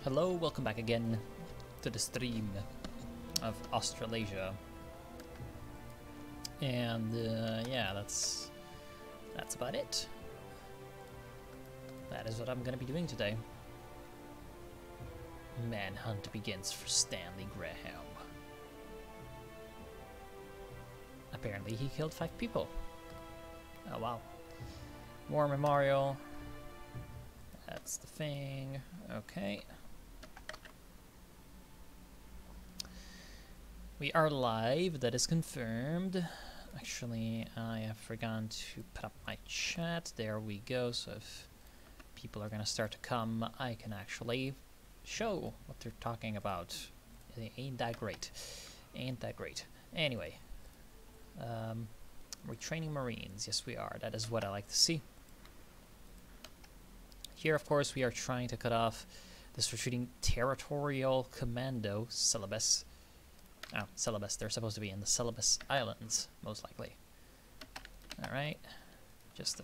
Hello, welcome back again to the stream of Australasia. And yeah, that's about it. That is what I'm gonna be doing today. Manhunt begins for Stanley Graham. Apparently he killed 5 people. Oh wow. War memorial. That's the thing. Okay. We are live, that is confirmed. Actually, I have forgotten to put up my chat. There we go. So if people are gonna start to come, I can actually show what they're talking about. Ain't that great. Ain't that great. Anyway. We're training Marines. Yes, we are. That is what I like to see. Here, of course, we are trying to cut off this retreating territorial commando syllabus. Oh, syllabus. They're supposed to be in the Syllabus Islands, most likely. Alright. Just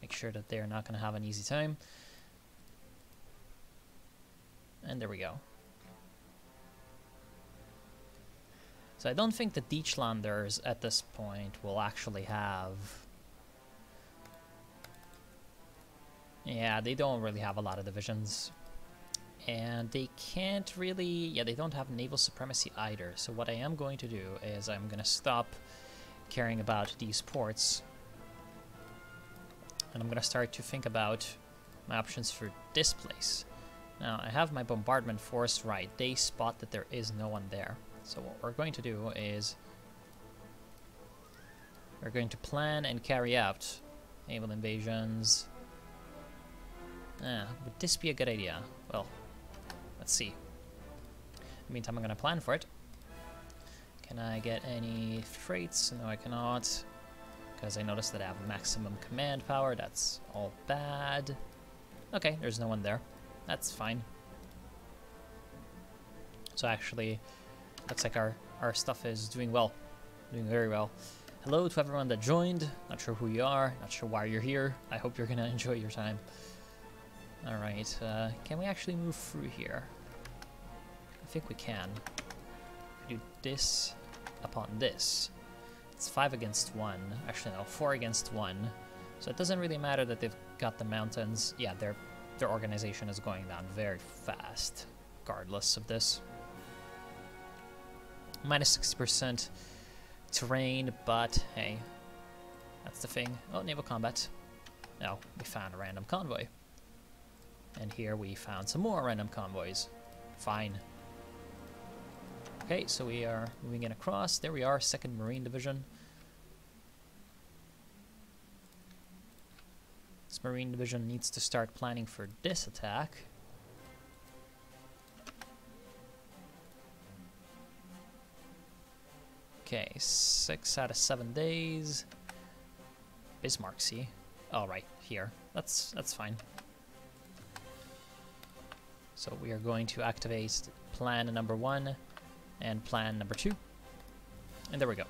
make sure that they're not going to have an easy time. And there we go. So I don't think the Deutschlanders at this point will actually have... Yeah, they don't really have a lot of divisions. And they can't really... Yeah, they don't have naval supremacy either. So what I am going to do is I'm going to stop caring about these ports. And I'm going to start to think about my options for this place. Now, I have my bombardment force right. They spot that there is no one there. So what we're going to do is we're going to plan and carry out naval invasions. Would this be a good idea? Well, let's see. In the meantime, I'm going to plan for it. Can I get any traits? No, I cannot. Because I noticed that I have maximum command power. That's all bad. Okay, there's no one there. That's fine. So actually... looks like our stuff is doing well. Doing very well. Hello to everyone that joined. Not sure who you are. Not sure why you're here. I hope you're going to enjoy your time. Alright. Can we actually move through here? I think we can. We do this upon this. It's 5 against 1. Actually, no. 4 against 1. So it doesn't really matter that they've got the mountains. Yeah, their organization is going down very fast. Regardless of this. Minus 60% terrain, but hey, that's the thing. Oh, naval combat. No, we found a random convoy. And here we found some more random convoys. Fine. Okay, so we are moving in across. There we are, 2nd Marine Division. This Marine Division needs to start planning for this attack. Okay, 6 out of 7 days. Bismarck Sea. Oh, right, here. That's fine. So we are going to activate plan number 1 and plan number 2. And there we go.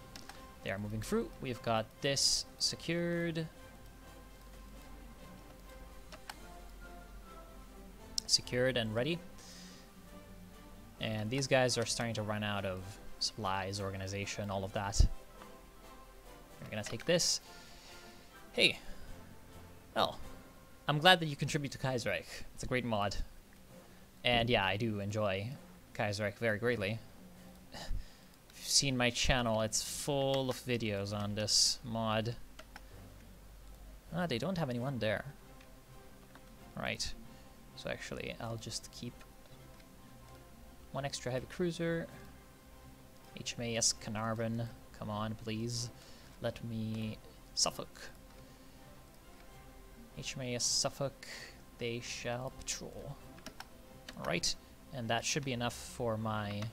They are moving through. We've got this secured. Secured and ready. And these guys are starting to run out of supplies, organization, all of that. We're gonna take this. Hey. Well, I'm glad that you contribute to Kaiserreich. It's a great mod. And yeah, I do enjoy Kaiserreich very greatly. If you've seen my channel, it's full of videos on this mod. Ah, they don't have anyone there. Right. So actually, I'll just keep 1 extra heavy cruiser. HMAS Carnarvon, come on, please. Let me... Suffolk. HMAS Suffolk, they shall patrol. Alright, and that should be enough for my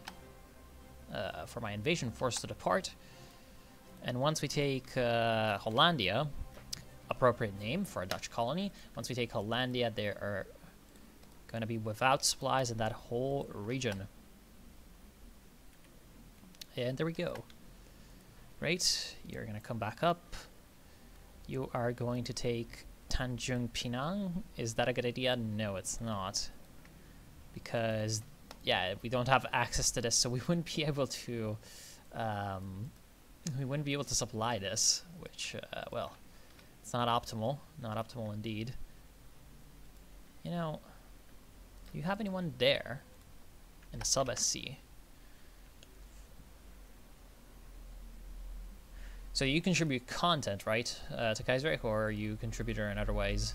invasion force to depart. And once we take Hollandia, appropriate name for a Dutch colony, once we take Hollandia, they are going to be without supplies in that whole region. And there we go. Right, you're going to come back up. You are going to take Tanjung Pinang. Is that a good idea? No, it's not. because, yeah, we don't have access to this, so we wouldn't be able to, supply this, which, well, it's not optimal. Not optimal indeed. You know, do you have anyone there in the sub-SC? So you contribute content, right, to Kaiserreich, or are you a contributor in other ways?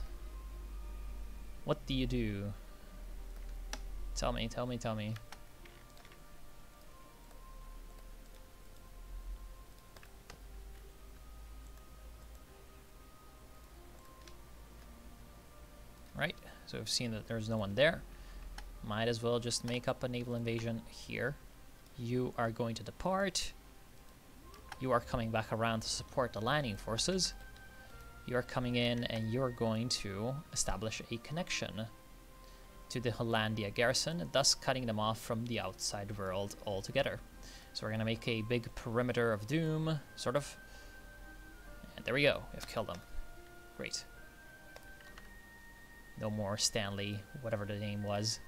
What do you do? Tell me, tell me, tell me. Right, so we've seen that there's no one there. Might as well just make up a naval invasion here. You are going to depart. You are coming back around to support the landing forces. You are coming in and you're going to establish a connection to the Hollandia garrison, thus cutting them off from the outside world altogether. So we're going to make a big perimeter of doom, sort of. And there we go. We've killed them. Great. No more Stanley, whatever the name was.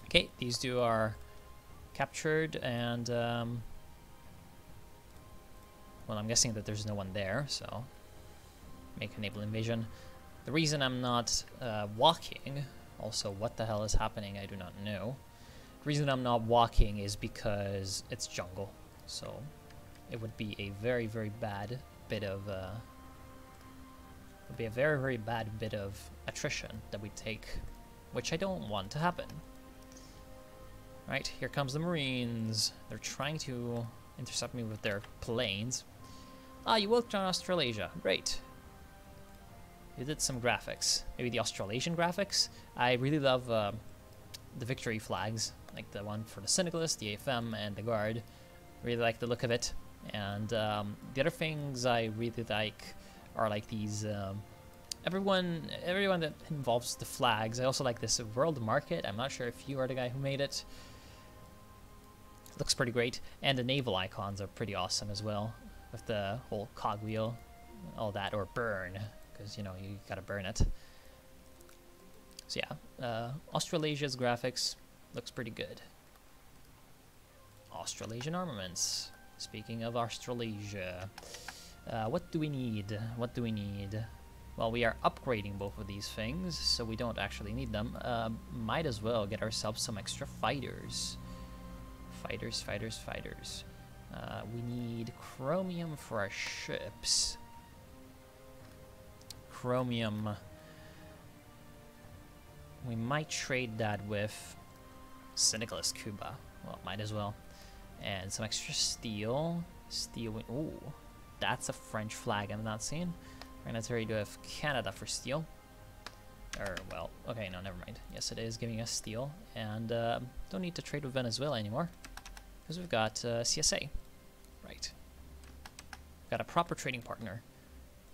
Okay, these two are captured, and well, I'm guessing that there's no one there, so make a naval invasion. The reason I'm not walking, also what the hell is happening, I do not know. The reason I'm not walking is because it's jungle, so it would be a very, very bad bit of attrition that we take, which I don't want to happen. Right, here comes the Marines. They're trying to intercept me with their planes. Ah, you worked on Australasia. Great. You did some graphics. Maybe the Australasian graphics? I really love the victory flags, like the one for the Syndicalists, the AFM, and the Guard. Really like the look of it. And the other things I really like are like these... everyone that involves the flags. I also like this world market. I'm not sure if you are the guy who made it. Looks pretty great, and the naval icons are pretty awesome as well, with the whole cogwheel, all that, or burn, because you know you gotta burn it. So yeah, Australasia's graphics looks pretty good. Australasian armaments. Speaking of Australasia, what do we need? What do we need? Well, we are upgrading both of these things, so we don't actually need them. Might as well get ourselves some extra fighters. Fighters. We need chromium for our ships. Chromium. We might trade that with Syndicalist Cuba. Well, might as well. And some extra steel. Ooh, that's a French flag I'm not seeing. We're gonna trade with Canada for steel. Well, okay, no, never mind. Yes, it is giving us steel. And don't need to trade with Venezuela anymore, because we've got CSA. Right. Got a proper trading partner.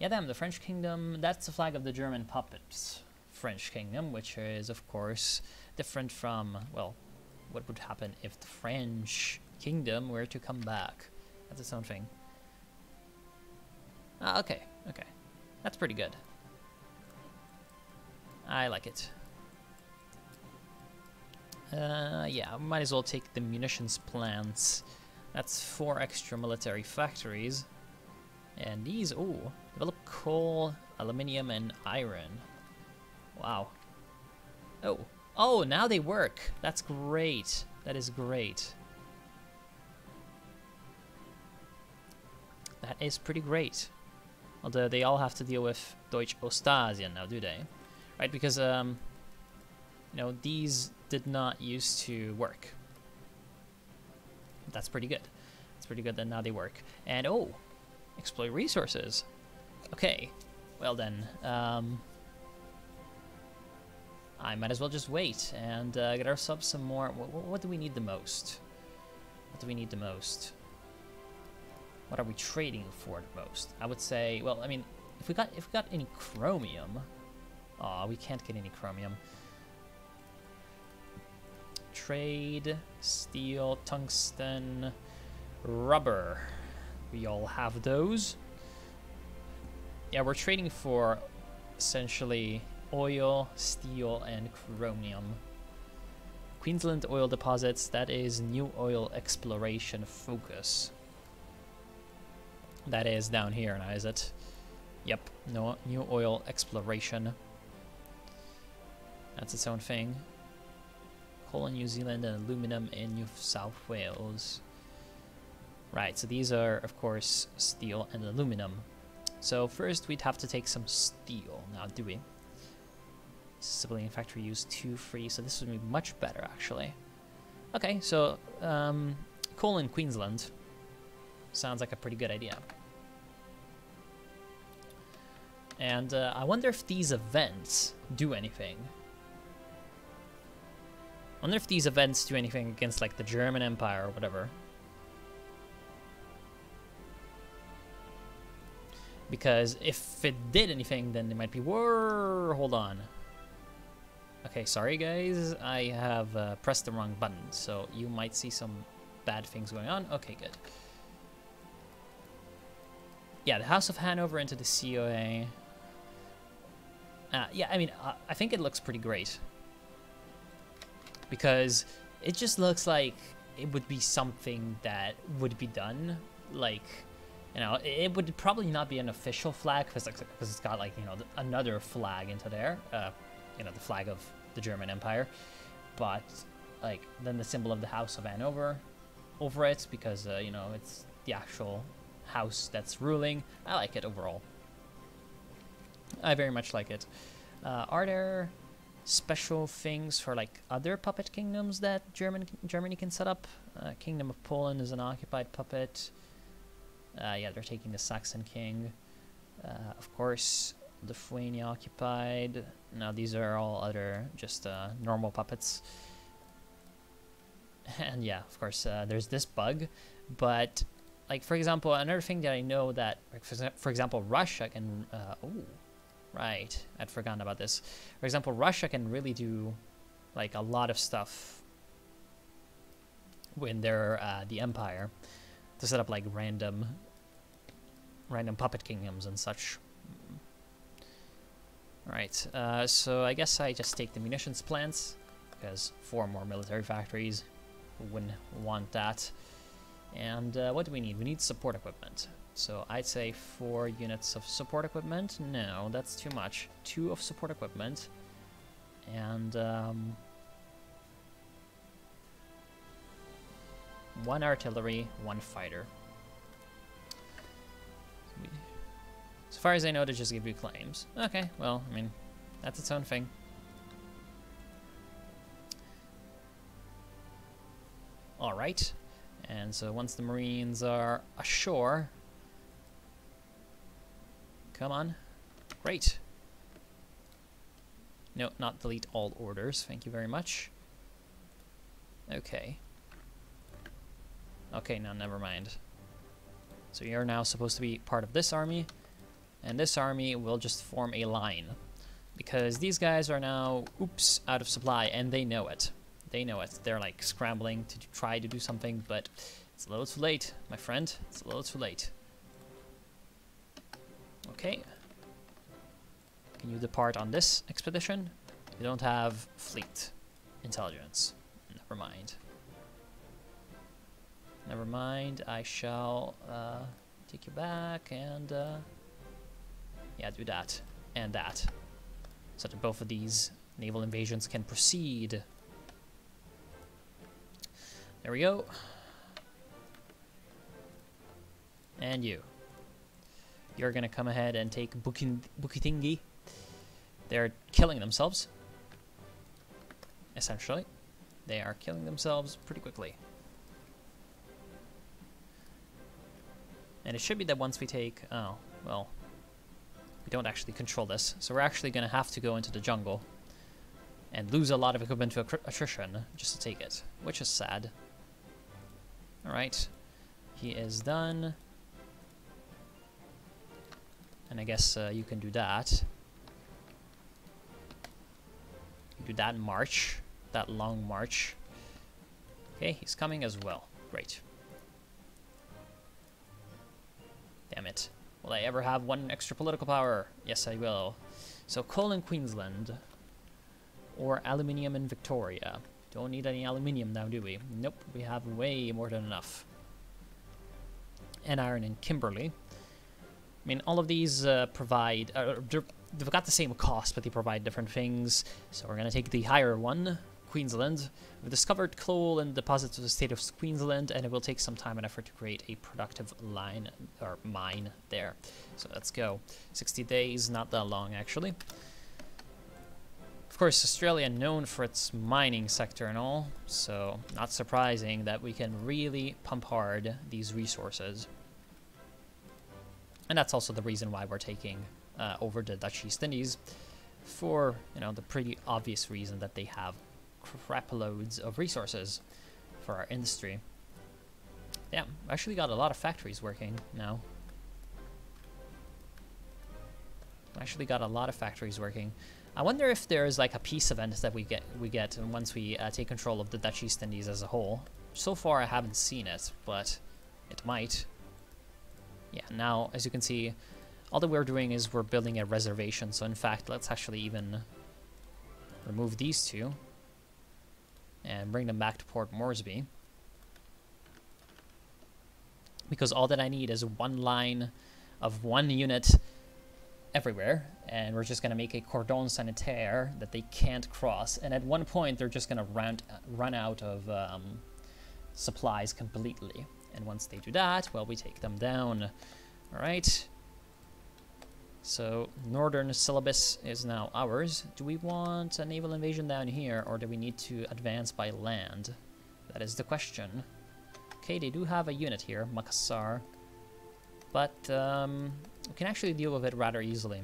Yeah, damn, the French Kingdom, that's the flag of the German puppets. French Kingdom, which is, of course, different from, well, what would happen if the French Kingdom were to come back. That's its own thing. Okay. That's pretty good. I like it. Yeah, might as well take the munitions plants. That's 4 extra military factories. And these, ooh, develop coal, aluminium, and iron. Wow. Oh, now they work. That's great. That is great. That is pretty great. Although they all have to deal with Deutsche Ostasien now, do they? Right, because, you know, these did not used to work. That's pretty good. It's pretty good that now they work. And, oh, exploit resources. Okay, well then, I might as well just wait and get ourselves some more. What do we need the most? What do we need the most? What are we trading for the most? I would say, well, I mean, if we got any chromium, we can't get any chromium. Trade, steel, tungsten, rubber. We all have those. Yeah, we're trading for essentially oil, steel, and chromium. Queensland oil deposits, that is new oil exploration focus. That is down here now, is it? Yep, no, new oil exploration. That's its own thing. Coal in New Zealand and aluminum in New South Wales. Right, so these are, of course, steel and aluminum. So first we'd have to take some steel. Now, do we? Civilian factory use 2 free, so this would be much better, actually. Okay, so coal in Queensland sounds like a pretty good idea. And I wonder if these events do anything. I wonder if these events do anything against, like, the German Empire or whatever. Because if it did anything, then it might be... Whoa, hold on. Okay, sorry guys, I have pressed the wrong button, so you might see some bad things going on. Okay, good. Yeah, the House of Hanover into the COA. Yeah, I mean, I think it looks pretty great. Because it just looks like it would be something that would be done. Like, you know, it would probably not be an official flag, because it's got, like, you know, another flag into there. You know, the flag of the German Empire, but like then the symbol of the House of Hanover over it, because you know, it's the actual house that's ruling. I like it overall. I very much like it. Are there special things for like other puppet kingdoms that Germany can set up? Kingdom of Poland is an occupied puppet. Yeah, they're taking the Saxon king. Of course, Lithuania occupied. Now these are all other just normal puppets. And yeah, of course, there's this bug. But like, for example, another thing that I know that, for example, Russia can... oh, right, I'd forgotten about this. For example, Russia can really do like a lot of stuff when they're the empire, to set up like random puppet kingdoms and such. Alright, so I guess I just take the munitions plants, because 4 more military factories, who wouldn't want that. And what do we need? We need support equipment. So I'd say 4 units of support equipment. No, that's too much. 2 of support equipment. And 1 artillery, 1 fighter. As far as I know, they just give you claims. Okay, well, I mean, that's its own thing. Alright, and so once the Marines are ashore... Come on. Great. No, not delete all orders. Thank you very much. Okay. Okay, now never mind. So you're now supposed to be part of this army. And this army will just form a line, because these guys are now, oops, out of supply, and they know it. They know it. They're like scrambling to try to do something, but it's a little too late, my friend. It's a little too late. Okay. Can you depart on this expedition? You don't have fleet intelligence. Never mind. Never mind. I shall take you back and... yeah, do that and that, so that both of these naval invasions can proceed. There we go. And you're gonna come ahead and take Bukitingi. They're killing themselves. Essentially, they are killing themselves pretty quickly. And it should be that once we take... oh, well... we don't actually control this, so we're actually going to have to go into the jungle and lose a lot of equipment to attrition just to take it, which is sad. Alright, he is done. And I guess you can do that. You do that march, that long march. Okay, he's coming as well. Great. Damn it. Will I ever have 1 extra political power? Yes, I will. So coal in Queensland. Or aluminium in Victoria. Don't need any aluminium now, do we? Nope, we have way more than enough. And iron in Kimberley. I mean, all of these provide... they've got the same cost, but they provide different things. So we're going to take the higher one, Queensland. We've discovered coal in deposits of the state of Queensland, and it will take some time and effort to create a productive line, or mine, there. So let's go. 60 days, not that long, actually. Of course, Australia known for its mining sector and all, so not surprising that we can really pump hard these resources. And that's also the reason why we're taking over the Dutch East Indies, for, you know, the pretty obvious reason that they have crap loads of resources for our industry. Yeah, actually got a lot of factories working now. Actually got a lot of factories working. I wonder if there's like a peace event that we get once we take control of the Dutch East Indies as a whole. So far I haven't seen it, but it might. Yeah, now, as you can see, all that we're doing is we're building a reservation. So in fact, let's actually even remove these two and bring them back to Port Moresby. Because all that I need is one line of one unit everywhere. And we're just going to make a cordon sanitaire that they can't cross. And at one point, they're just going to run out of supplies completely. And once they do that, well, we take them down. All right. So northern syllabus is now ours. Do we want a naval invasion down here, or do we need to advance by land? That is the question. Okay, they do have a unit here, Makassar. But we can actually deal with it rather easily.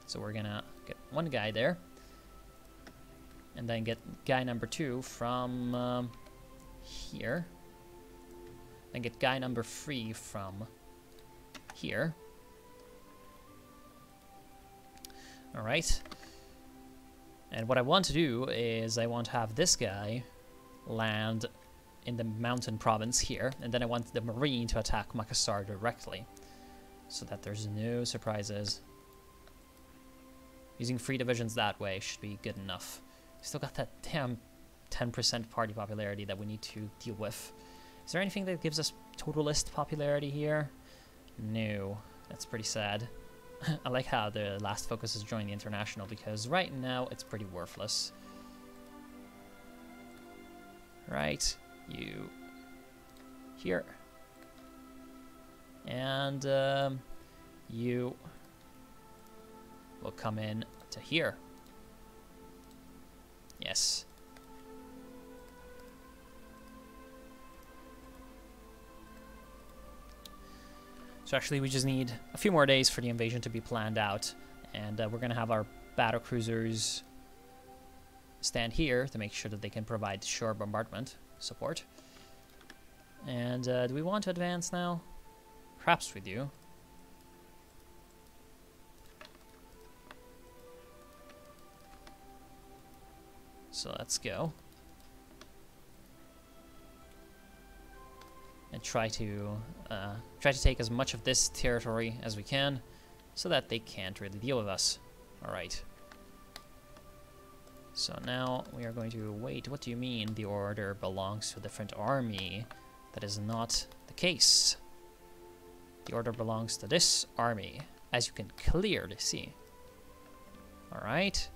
So we're gonna get one guy there. And then get guy number 2 from... here, and get guy number 3 from here. All right. And what I want to do is I want to have this guy land in the mountain province here, and then I want the Marine to attack Makassar directly, so that there's no surprises. Using 3 divisions that way should be good enough. Still got that damn 10% party popularity that we need to deal with. Is there anything that gives us totalist popularity here? No. That's pretty sad. I like how the last focus is join the international, because right now it's pretty worthless. Right, you here. And you will come in to here. Yes. So actually we just need a few more days for the invasion to be planned out, and we're going to have our battle cruisers stand here to make sure that they can provide shore bombardment support. And do we want to advance now? Perhaps we do. So let's go. And try to take as much of this territory as we can, so that they can't really deal with us. All right. So now we are going to wait. What do you mean the order belongs to a different army? That is not the case. The order belongs to this army, as you can clearly see. All right.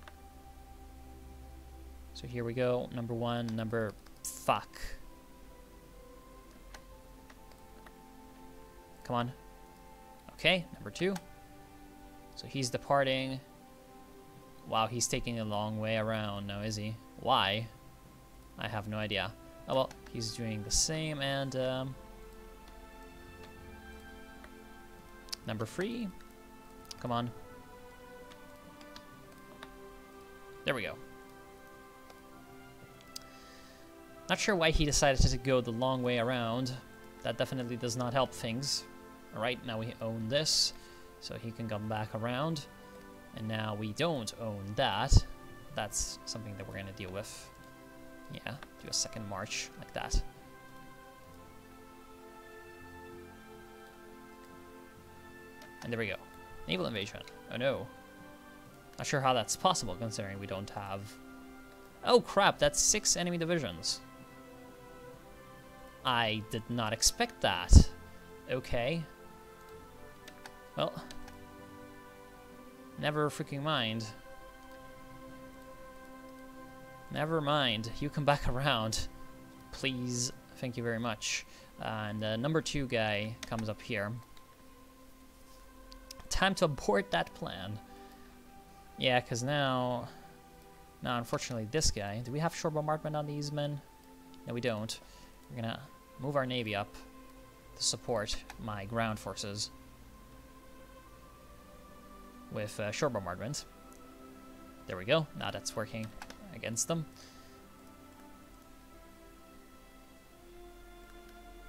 So here we go. Number 1, number fuck. Come on. Okay, number 2. So he's departing. Wow, he's taking a long way around now, is he? Why? I have no idea. Oh well, he's doing the same, and number 3. Come on. There we go. Not sure why he decided to go the long way around. That definitely does not help things. Alright, now we own this, so he can come back around. And now we don't own that. That's something that we're going to deal with. Yeah, do a second march like that. And there we go. Naval invasion. Oh no. Not sure how that's possible considering we don't have... Oh crap, that's 6 enemy divisions. I did not expect that. Okay. Well. Never freaking mind. Never mind. You come back around. Please. Thank you very much. And number 2 guy comes up here. Time to abort that plan. Yeah, because now, unfortunately, this guy... Do we have shore bombardment on these men? No, we don't. We're going to move our navy up to support my ground forces with shore bombardment. There we go. Now that's working against them.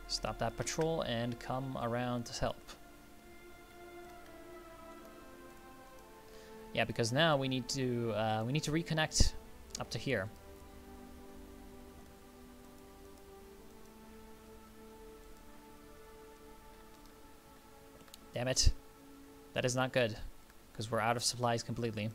Stop that patrol and come around to help. Yeah, because now we need to reconnect up to here. Damn it. That is not good, because we're out of supplies completely.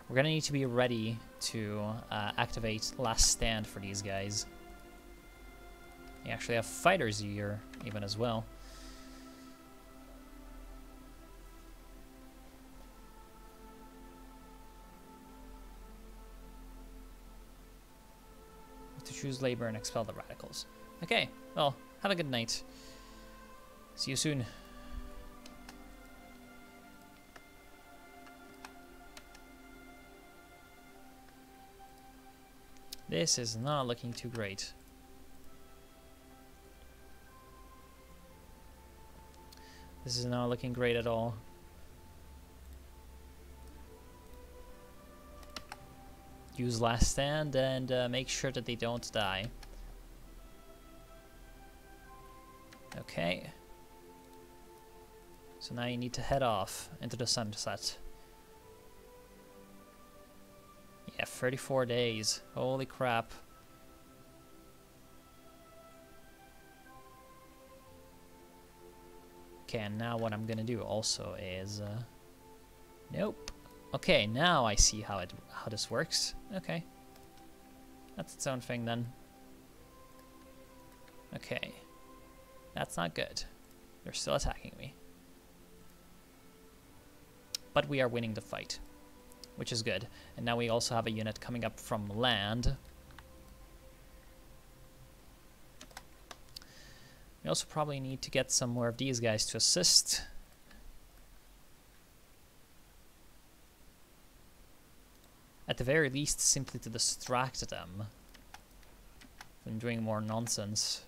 We're gonna need to be ready to activate last stand for these guys. You actually have fighters here even as well. To choose labor and expel the radicals. Okay, well, have a good night. See you soon. This is not looking too great. This is not looking great at all. Use last stand and make sure that they don't die. Okay. So now you need to head off into the sunset. Yeah, 34 days. Holy crap. Okay, and now what I'm gonna do also is... Nope. Okay, now I see how this works. Okay. That's its own thing then. Okay. That's not good. They're still attacking me. But we are winning the fight, which is good. And now we also have a unit coming up from land. We also probably need to get some more of these guys to assist. At the very least, simply to distract them from doing more nonsense.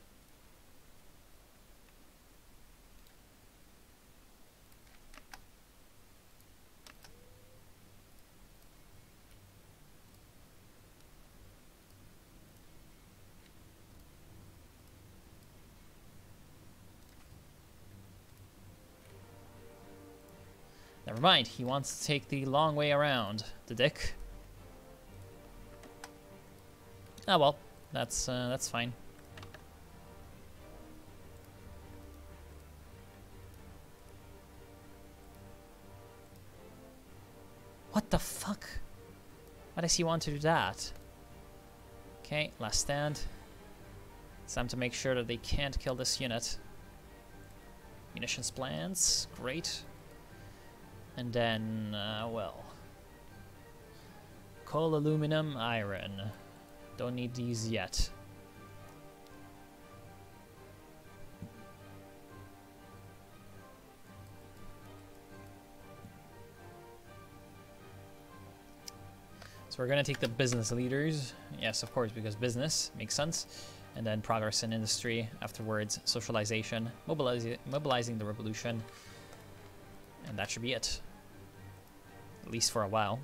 Never mind, he wants to take the long way around, the dick. Ah well, that's fine. What the fuck? Why does he want to do that? Okay, last stand. It's time to make sure that they can't kill this unit. Munitions plans, great. And then, well, coal, aluminum, iron. Don't need these yet. So we're gonna take the business leaders. Yes, of course, because business makes sense. And then progress in industry. Afterwards, socialization, mobilizing the revolution. And that should be it. At least for a while.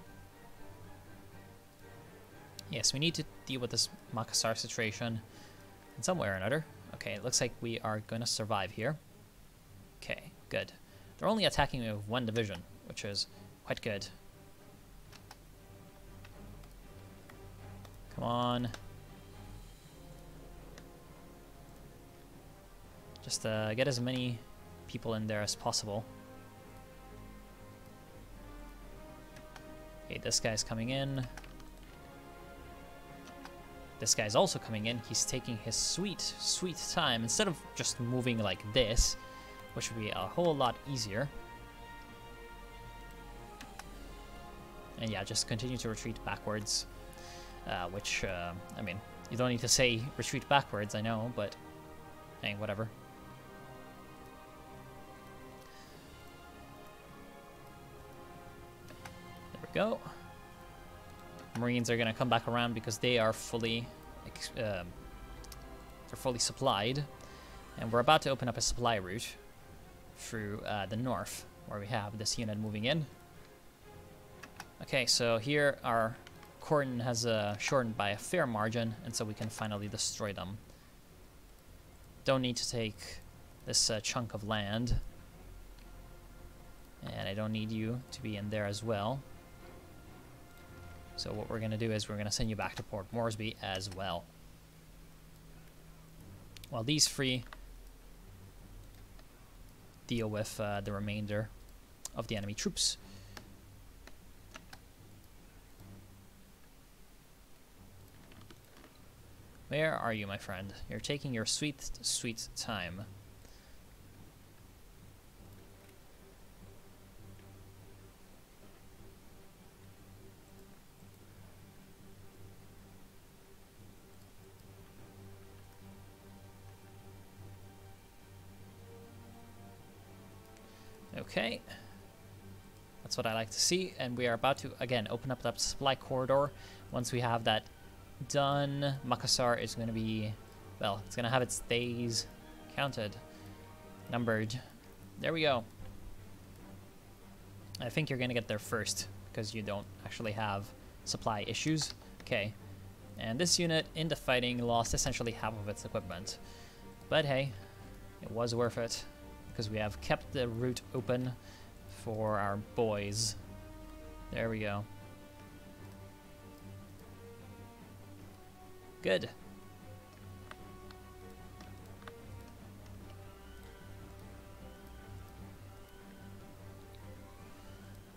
Yes, we need to deal with this Makassar situation in some way or another. Okay, it looks like we are going to survive here. Okay, good. They're only attacking me with 1 division, which is quite good. Come on. Just get as many people in there as possible. Okay, this guy's coming in. This guy's also coming in. He's taking his sweet, sweet time. Instead of just moving like this, which would be a whole lot easier. And yeah, just continue to retreat backwards. Which, I mean, you don't need to say retreat backwards, I know, but hey, whatever. There we go. Marines are gonna come back around because they are fully, they're fully supplied, and we're about to open up a supply route through the north, where we have this unit moving in. Okay, so here our cordon has shortened by a fair margin, and so we can finally destroy them. Don't need to take this chunk of land, and I don't need you to be in there as well. So what we're going to do is we're going to send you back to Port Moresby as well. While these three deal with the remainder of the enemy troops. Where are you, my friend? You're taking your sweet, sweet time. Okay, that's what I like to see, and we are about to again open up that supply corridor. Once we have that done, Makassar is going to be, well, it's going to have its days counted, numbered. There we go. I think you're going to get there first because you don't actually have supply issues. Okay, and this unit in the fighting lost essentially half of its equipment, but hey, it was worth it, because we have kept the route open for our boys. There we go. Good.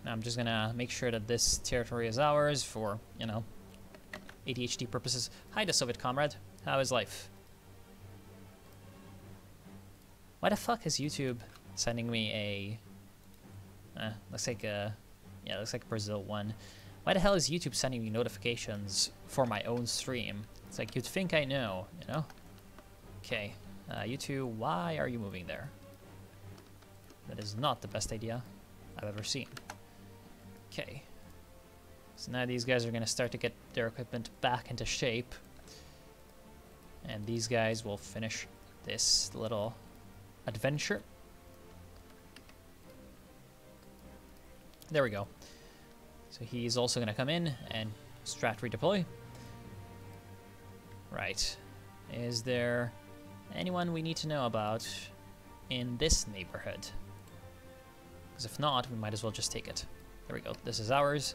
Now I'm just gonna make sure that this territory is ours for, you know, ADHD purposes. Hi, the Soviet comrade. How is life? Why the fuck is YouTube sending me a... looks like a... Yeah, looks like a Brazil one. Why the hell is YouTube sending me notifications for my own stream? It's like, you'd think I know, you know? Okay. You two, why are you moving there? That is not the best idea I've ever seen. Okay. So now these guys are going to start to get their equipment back into shape. And these guys will finish this little adventure. There we go. So he's also going to come in and strat redeploy. Right. Is there anyone we need to know about in this neighborhood? Because if not, we might as well just take it. There we go. This is ours.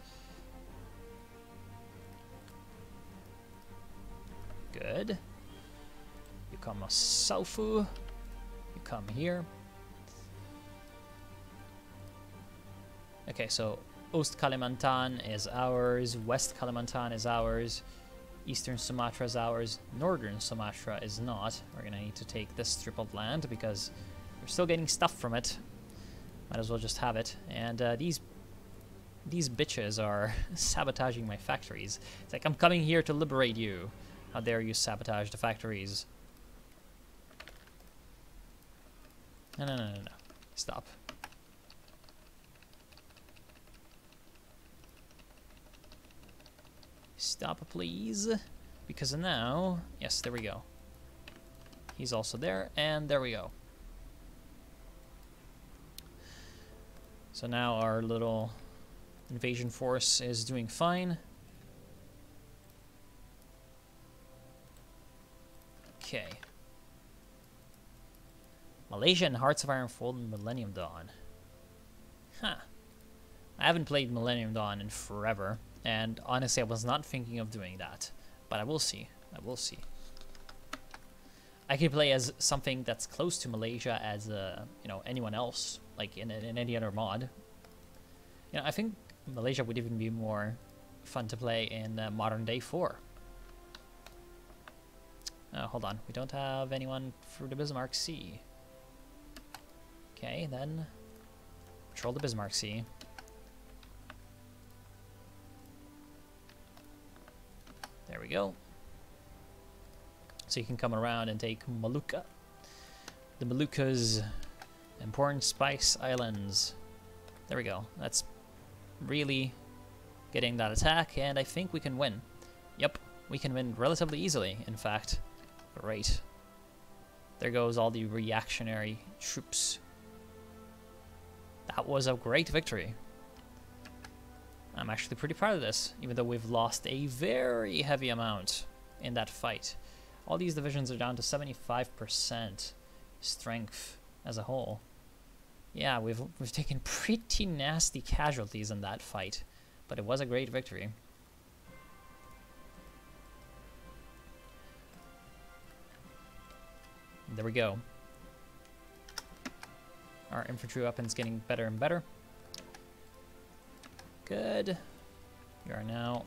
Good. You come Saufu. You come here. Okay, so Ost Kalimantan is ours. West Kalimantan is ours. Eastern Sumatra is ours. Northern Sumatra is not. We're gonna need to take this strip of land because we're still getting stuff from it. Might as well just have it. And these bitches are sabotaging my factories. It's like, I'm coming here to liberate you. How dare you sabotage the factories? No, no, no, no, no. Stop. Stop, please. Because now... Yes, there we go. He's also there, and there we go. So now our little invasion force is doing fine. Okay. Malaysia and Hearts of Iron Fold and Millennium Dawn. Huh. I haven't played Millennium Dawn in forever, and honestly I was not thinking of doing that. But I will see. I will see. I could play as something that's close to Malaysia as you know, anyone else, like in any other mod. You know, I think Malaysia would even be more fun to play in modern day 4. Hold on, we don't have anyone for the Bismarck Sea. Okay, then control the Bismarck Sea. There we go. So you can come around and take Maluka. The Malukas, important spice islands. There we go. That's really getting that attack, and I think we can win. Yep, we can win relatively easily, in fact. Great. There goes all the reactionary troops. That was a great victory. I'm actually pretty proud of this, even though we've lost a very heavy amount in that fight. All these divisions are down to 75% strength as a whole. Yeah, we've taken pretty nasty casualties in that fight, but it was a great victory. There we go. Our infantry weapons getting better and better. Good. We are now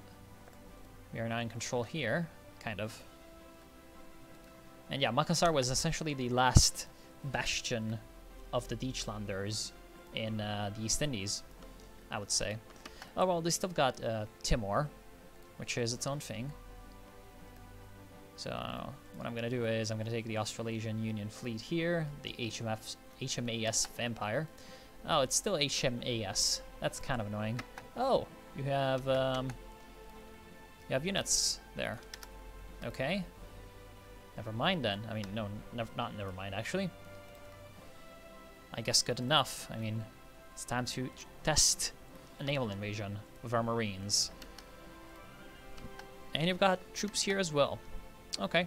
in control here, kind of. And yeah, Makassar was essentially the last bastion of the Deutschlanders in the East Indies, I would say. Oh well, they still got Timor, which is its own thing. So what I'm gonna do is I'm gonna take the Australasian Union fleet here, the HMAS Vampire. Oh, it's still HMAS. That's kind of annoying. Oh, you have units there. Okay. Never mind then. I mean, no, not never mind actually. I guess good enough. I mean, it's time to test a naval invasion with our Marines. And you've got troops here as well. Okay.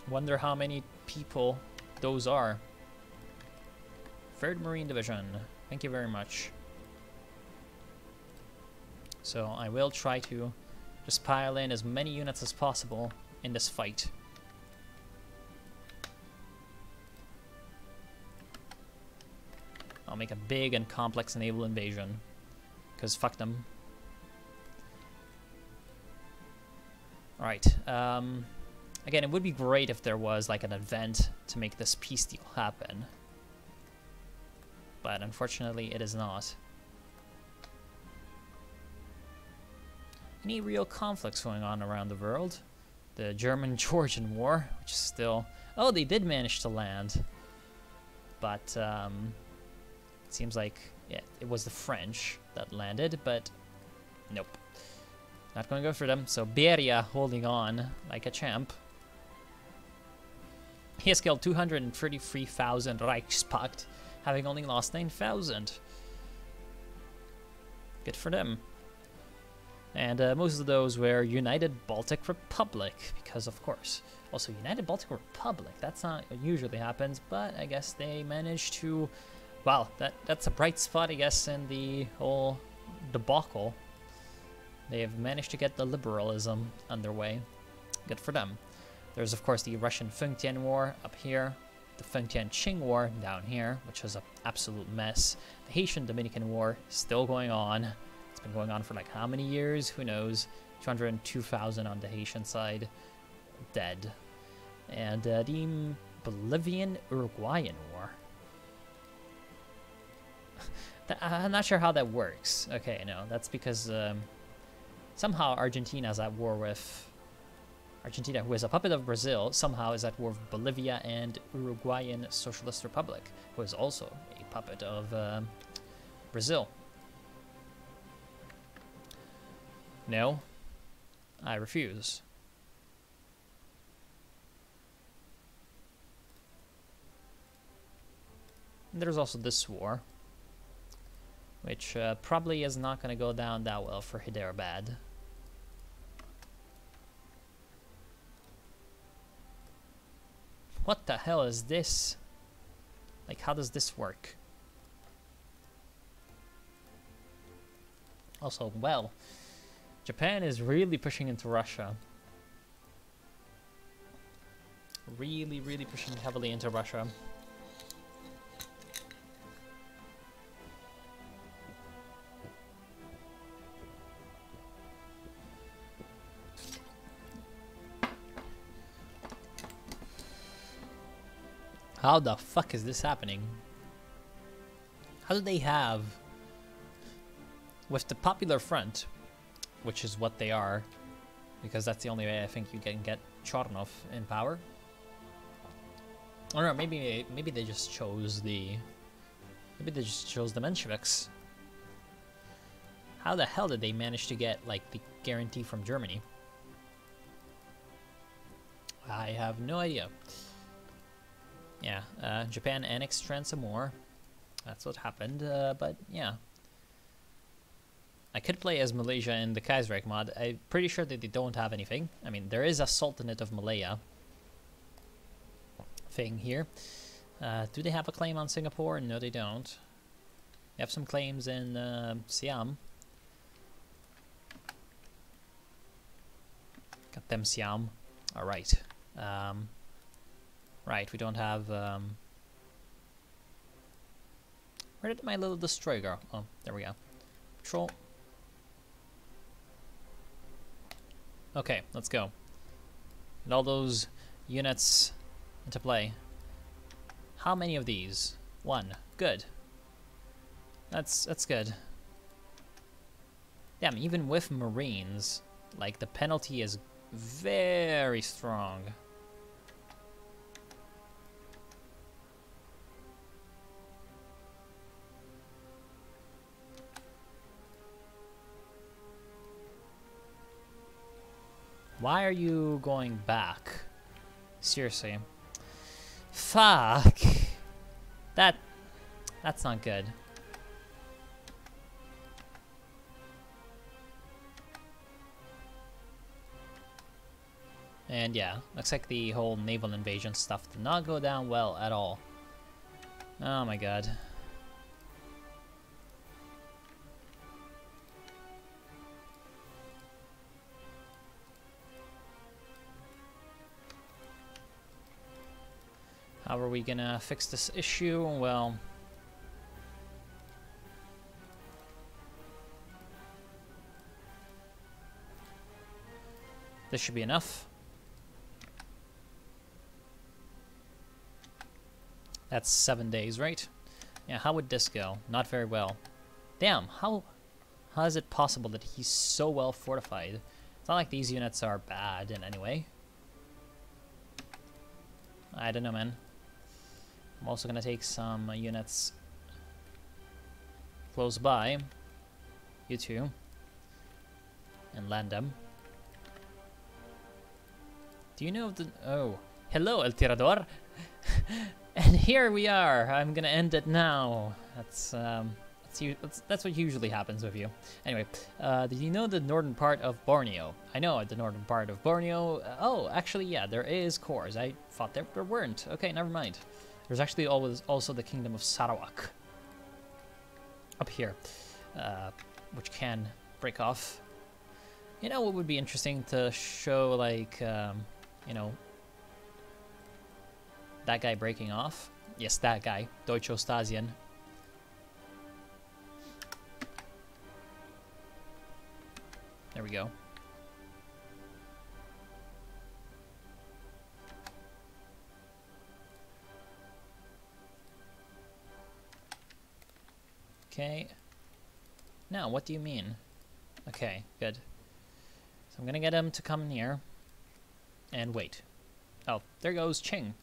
Wonder how many people those are. 3rd Marine Division. Thank you very much. So I will try to just pile in as many units as possible in this fight. I'll make a big and complex naval invasion, because fuck them. Alright, again, it would be great if there was like an event to make this peace deal happen. But unfortunately, it is not. Any real conflicts going on around the world? The German-Georgian War, which is still... Oh, they did manage to land. But, it seems like, yeah, it was the French that landed, but nope. Not going to go for them. So Beria holding on like a champ. He has killed 233,000 Reichspakt, having only lost 9,000. Good for them. And most of those were United Baltic Republic, because of course. Also, United Baltic Republic, that's not what usually happens, but I guess they managed to... Wow, that's a bright spot, I guess, in the whole debacle. They have managed to get the liberalism underway. Good for them. There's, of course, the Russian-Fengtian War up here, the Fengtian-Qing War down here, which was an absolute mess. The Haitian-Dominican War still going on. It's been going on for like how many years? Who knows? 202,000 on the Haitian side dead. And the Bolivian-Uruguayan War. I'm not sure how that works. Okay, no, that's because somehow Argentina is at war with... Argentina, who is a puppet of Brazil, somehow is at war with Bolivia and Uruguayan Socialist Republic, who is also a puppet of Brazil. No, I refuse. And there's also this war, which probably is not going to go down that well for Hyderabad. What the hell is this? Like, how does this work? Also, well, Japan is really pushing into Russia. Really, really pushing heavily into Russia. How the fuck is this happening? How do they have, with the Popular Front, which is what they are, because that's the only way I think you can get Chornov in power. Or no, maybe they just chose the Mensheviks. How the hell did they manage to get like the guarantee from Germany? I have no idea. Yeah, Japan annexed Trans-Amur. That's what happened, but yeah. I could play as Malaysia in the Kaiserreich mod. I'm pretty sure that they don't have anything. I mean, there is a Sultanate of Malaya thing here. Do they have a claim on Singapore? No, they don't. They have some claims in Siam. Got them Siam. Alright. Right, we don't have... where did my little destroyer go? Oh, there we go. Patrol. Okay, let's go. And all those units into play. How many of these? One. Good. That's good. Damn, even with Marines, like, the penalty is very strong. Why are you going back? Seriously. Fuck. That's not good. And yeah, looks like the whole naval invasion stuff did not go down well at all. Oh my god. How are we gonna fix this issue? Well, this should be enough. That's 7 days, right? Yeah, how would this go? Not very well. Damn, how is it possible that he's so well fortified? It's not like these units are bad in any way. I don't know, man. I'm also gonna take some units close by, you two, and land them. Do you know the... Oh, hello, El Tirador. And here we are. I'm gonna end it now. That's what usually happens with you. Anyway, did you know the northern part of Borneo? I know the northern part of Borneo. Oh, actually, yeah, there is cores. I thought there weren't. Okay, never mind. There's actually also the Kingdom of Sarawak up here, which can break off. You know what would be interesting to show, like, you know, that guy breaking off? Yes, that guy, Deutsche Ostasien. There we go. Okay. Now, what do you mean? Okay, good. So I'm gonna get him to come in here and wait. Oh, there goes Qing.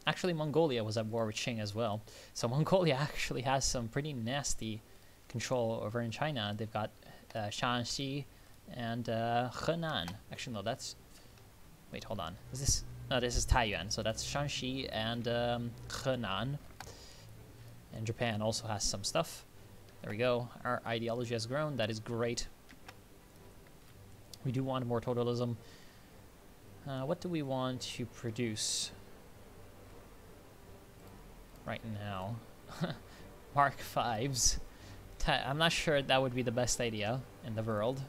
Actually, Mongolia was at war with Qing as well. So Mongolia actually has some pretty nasty control over in China. They've got Shanxi and Henan. Actually, no, that's... Wait, hold on. Is this... No, this is Taiyuan. So that's Shanxi and Henan. And Japan also has some stuff. There we go. Our ideology has grown. That is great. We do want more totalism. What do we want to produce right now? Mark 5s. I'm not sure that would be the best idea in the world.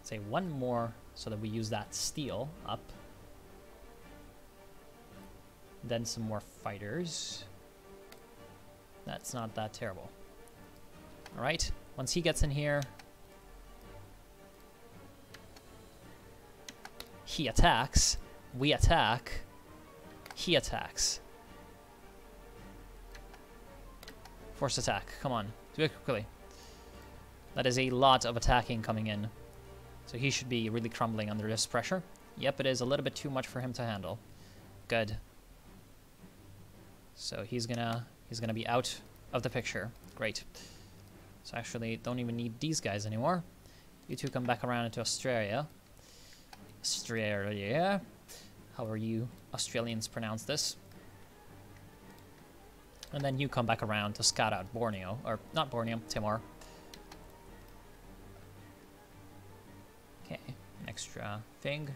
say one more so that we use that steel up. Then some more fighters. That's not that terrible. All right, once he gets in here, he attacks, we attack, he attacks. Force attack, come on, do it quickly. That is a lot of attacking coming in. So he should be really crumbling under this pressure. Yep, it is a little bit too much for him to handle. Good. So he's gonna be out of the picture. Great. So actually, don't even need these guys anymore. You two come back around into Australia. Australia. However you Australians pronounce this. And then you come back around to scout out Borneo. Or, not Borneo, Timor. Okay, an extra thing.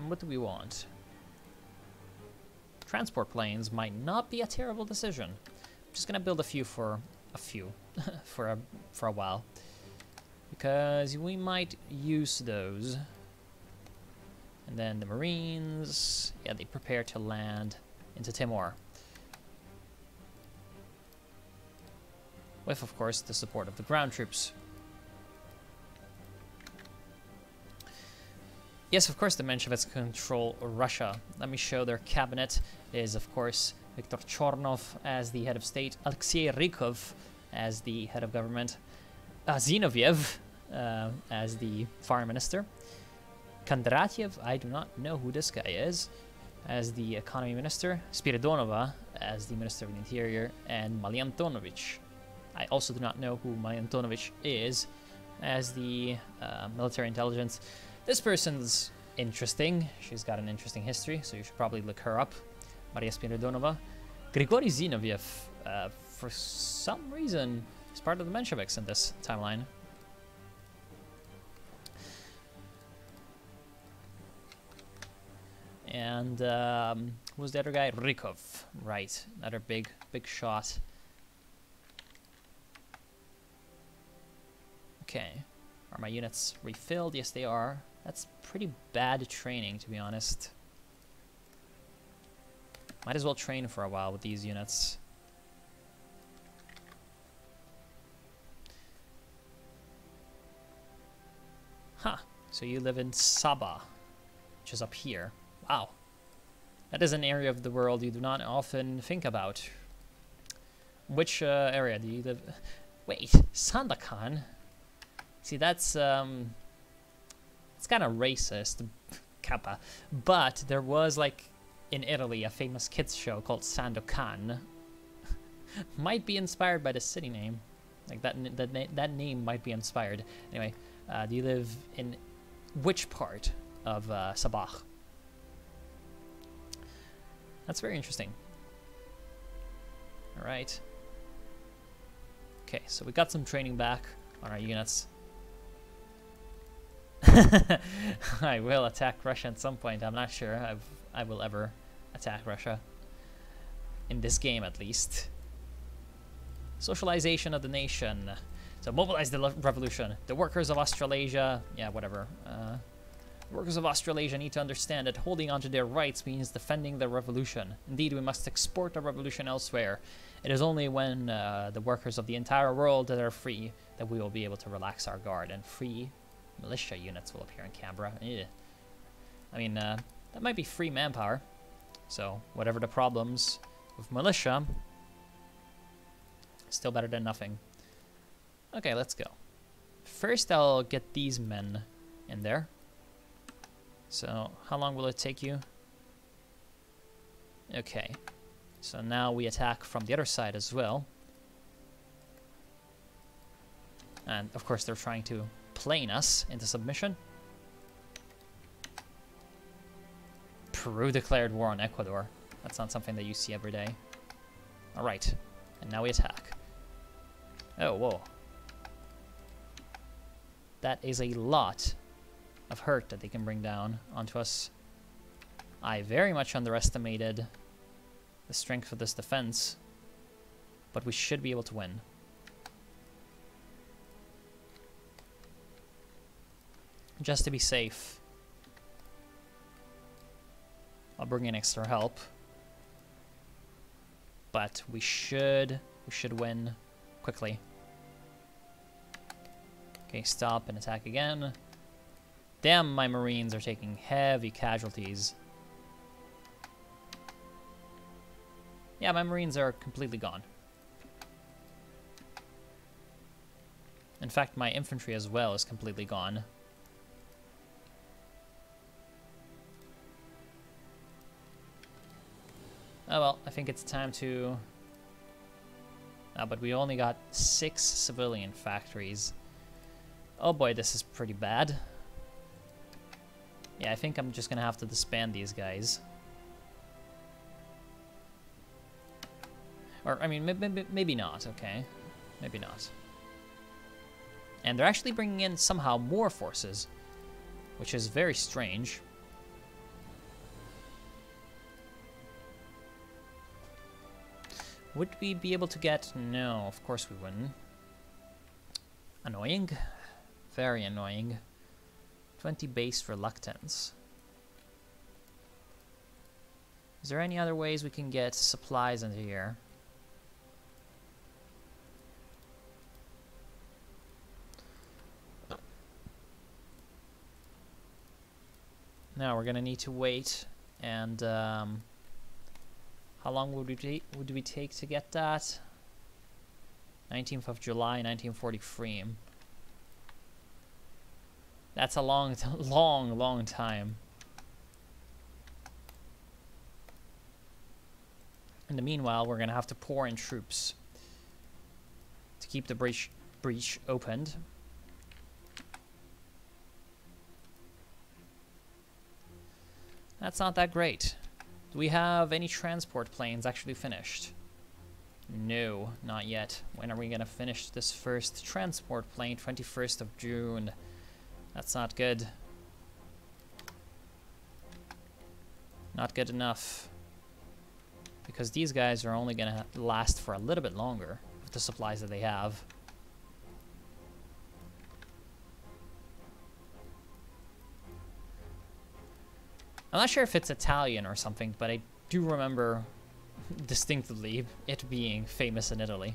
What do we want? Transport planes might not be a terrible decision. I'm just gonna build a few for for a while, because we might use those. And then the Marines, yeah, they prepare to land into Timor. With, of course, the support of the ground troops. Yes, of course, the Mensheviks control Russia. Let me show their cabinet. It is, of course, Viktor Chornov as the head of state, Alexei Rykov as the head of government, Zinoviev as the foreign minister, Kondratyev, I do not know who this guy is, as the economy minister, Spiridonova as the minister of the interior, and Malyantonovich. I also do not know who Malyantonovich is as the military intelligence. This person's interesting. She's got an interesting history, so you should probably look her up. Maria Spiridonova. Grigory Zinoviev, for some reason, is part of the Mensheviks in this timeline. And who's the other guy? Rykov. Right, another big shot. Okay, are my units refilled? Yes, they are. That's pretty bad training, to be honest. Might as well train for a while with these units. Huh, so you live in Sabah, which is up here. Wow. That is an area of the world you do not often think about. Which area do you live? Wait, Sandakan? See, that's it's kind of racist, Kappa. But there was, like, in Italy, a famous kids show called Sandokan. Might be inspired by the city name. Like, that name might be inspired. Anyway, do you live in which part of Sabah? That's very interesting. All right. Okay, so we got some training back on our units. I will attack Russia at some point. I'm not sure I will ever attack Russia. In this game, at least. Socialization of the nation. So mobilize the revolution. The workers of Australasia... Yeah, whatever. The workers of Australasia need to understand that holding on to their rights means defending the revolution. Indeed, we must export the revolution elsewhere. It is only when the workers of the entire world that are free that we will be able to relax our guard, and free militia units will appear in Canberra. I mean, that might be free manpower. So, whatever the problems with militia, still better than nothing. Okay, let's go. First, I'll get these men in there. So, how long will it take you? Okay. So now we attack from the other side as well. And, of course, they're trying to plane us into submission. Peru declared war on Ecuador. That's not something that you see every day. Alright. And now we attack. Oh, whoa. That is a lot of hurt that they can bring down onto us. I very much underestimated the strength of this defense, but we should be able to win. just to be safe. I'll bring in extra help. But we should win quickly. Okay, stop and attack again. Damn, my Marines are taking heavy casualties. Yeah, my Marines are completely gone. In fact, my infantry as well is completely gone. Oh well, I think it's time to... but we only got 6 civilian factories. Oh boy, this is pretty bad. Yeah, I think I'm just gonna have to disband these guys. Or, I mean, maybe not, okay. Maybe not. And they're actually bringing in somehow more forces, which is very strange. Would we be able to get... No, of course we wouldn't. Annoying. Very annoying. 20 base reluctance. Is there any other ways we can get supplies into here? No, we're gonna need to wait, and how long would we take to get that? 19th of July, 1943. That's a long time. In the meanwhile, we're gonna have to pour in troops to keep the breach opened. That's not that great. Do we have any transport planes actually finished? No, not yet. When are we gonna finish this first transport plane? 21st of June. That's not good. Not good enough. Because these guys are only gonna last for a little bit longer with the supplies that they have. I'm not sure if it's Italian or something, but I do remember distinctly it being famous in Italy.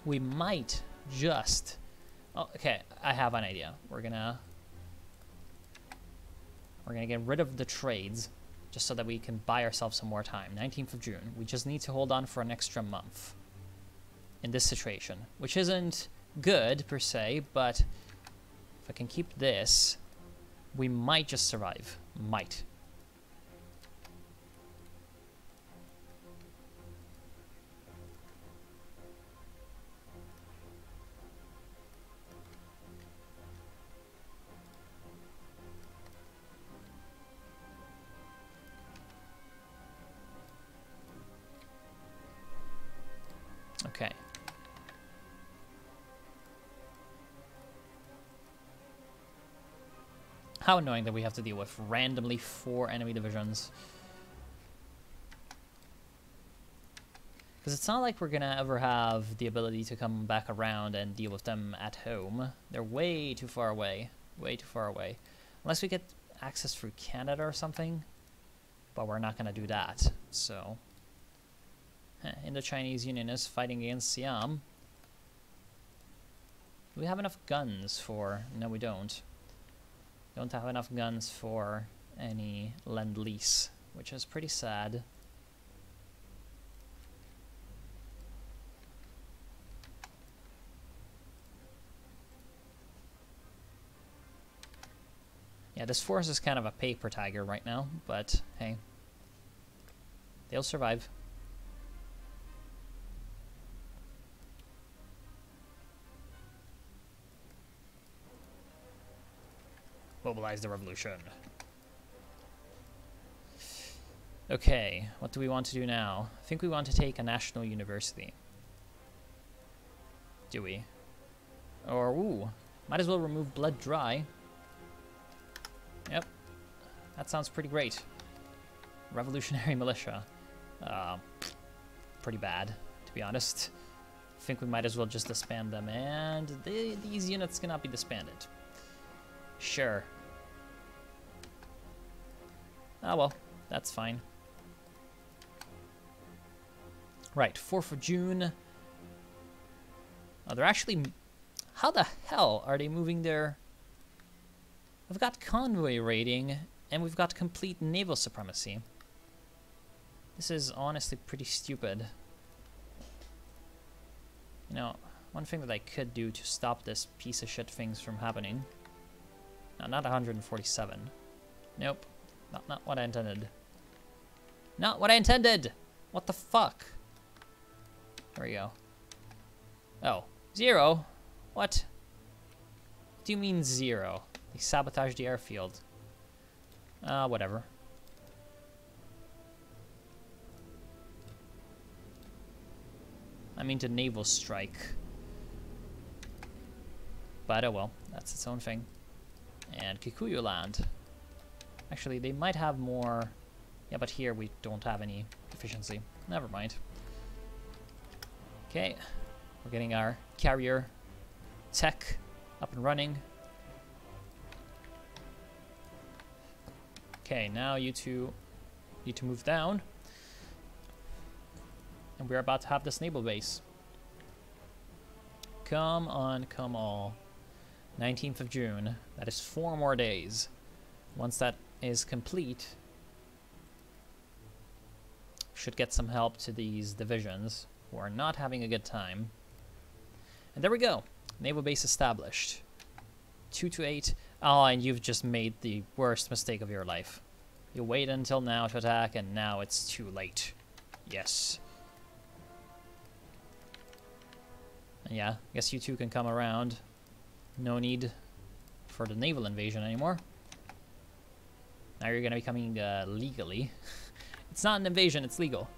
We might just... Oh, okay, I have an idea. We're gonna get rid of the trades just so that we can buy ourselves some more time. 19th of June. We just need to hold on for an extra month in this situation, which isn't good per se, but if I can keep this, we might just survive. Might. Okay. How annoying that we have to deal with randomly 4 enemy divisions. Because it's not like we're gonna ever have the ability to come back around and deal with them at home. They're way too far away. Way too far away. Unless we get access through Canada or something. But we're not gonna do that. So... Indo-Chinese Unionists fighting against Siam. Do we have enough guns for... No, we don't. Don't have enough guns for any Lend-Lease, which is pretty sad. Yeah, this force is kind of a paper tiger right now, but hey, they'll survive. Mobilize the revolution. Okay, what do we want to do now? I think we want to take a national university. Do we? Or, ooh, might as well remove blood dry. Yep, that sounds pretty great. Revolutionary militia. Pretty bad, to be honest. think we might as well just disband them, and these units cannot be disbanded. Sure. Ah well, that's fine. Right, 4th of June. Oh, they're actually... How the hell are they moving their... We've got convoy raiding, and we've got complete naval supremacy. This is honestly pretty stupid. You know, one thing that I could do to stop this piece of shit things from happening... No, not 147. Nope. Not what I intended. Not what I intended! What the fuck? There we go. Oh. 0? What? What do you mean 0? They sabotaged the airfield. Whatever. I mean to naval strike. But oh well, that's its own thing. And Kikuyu land. Actually, they might have more... Yeah, but here we don't have any efficiency. Never mind. Okay, we're getting our carrier tech up and running. Okay, now you two need to move down. And we're about to have this naval base. Come on, come on. 19th of June. That is 4 more days. Once that is complete, should get some help to these divisions who are not having a good time. And there we go. Naval base established. 2 to 8. Oh, and you've just made the worst mistake of your life. You wait until now to attack, and now it's too late. Yes. And yeah, I guess you two can come around. No need for the naval invasion anymore. Now you're gonna be coming legally. It's not an invasion, it's legal.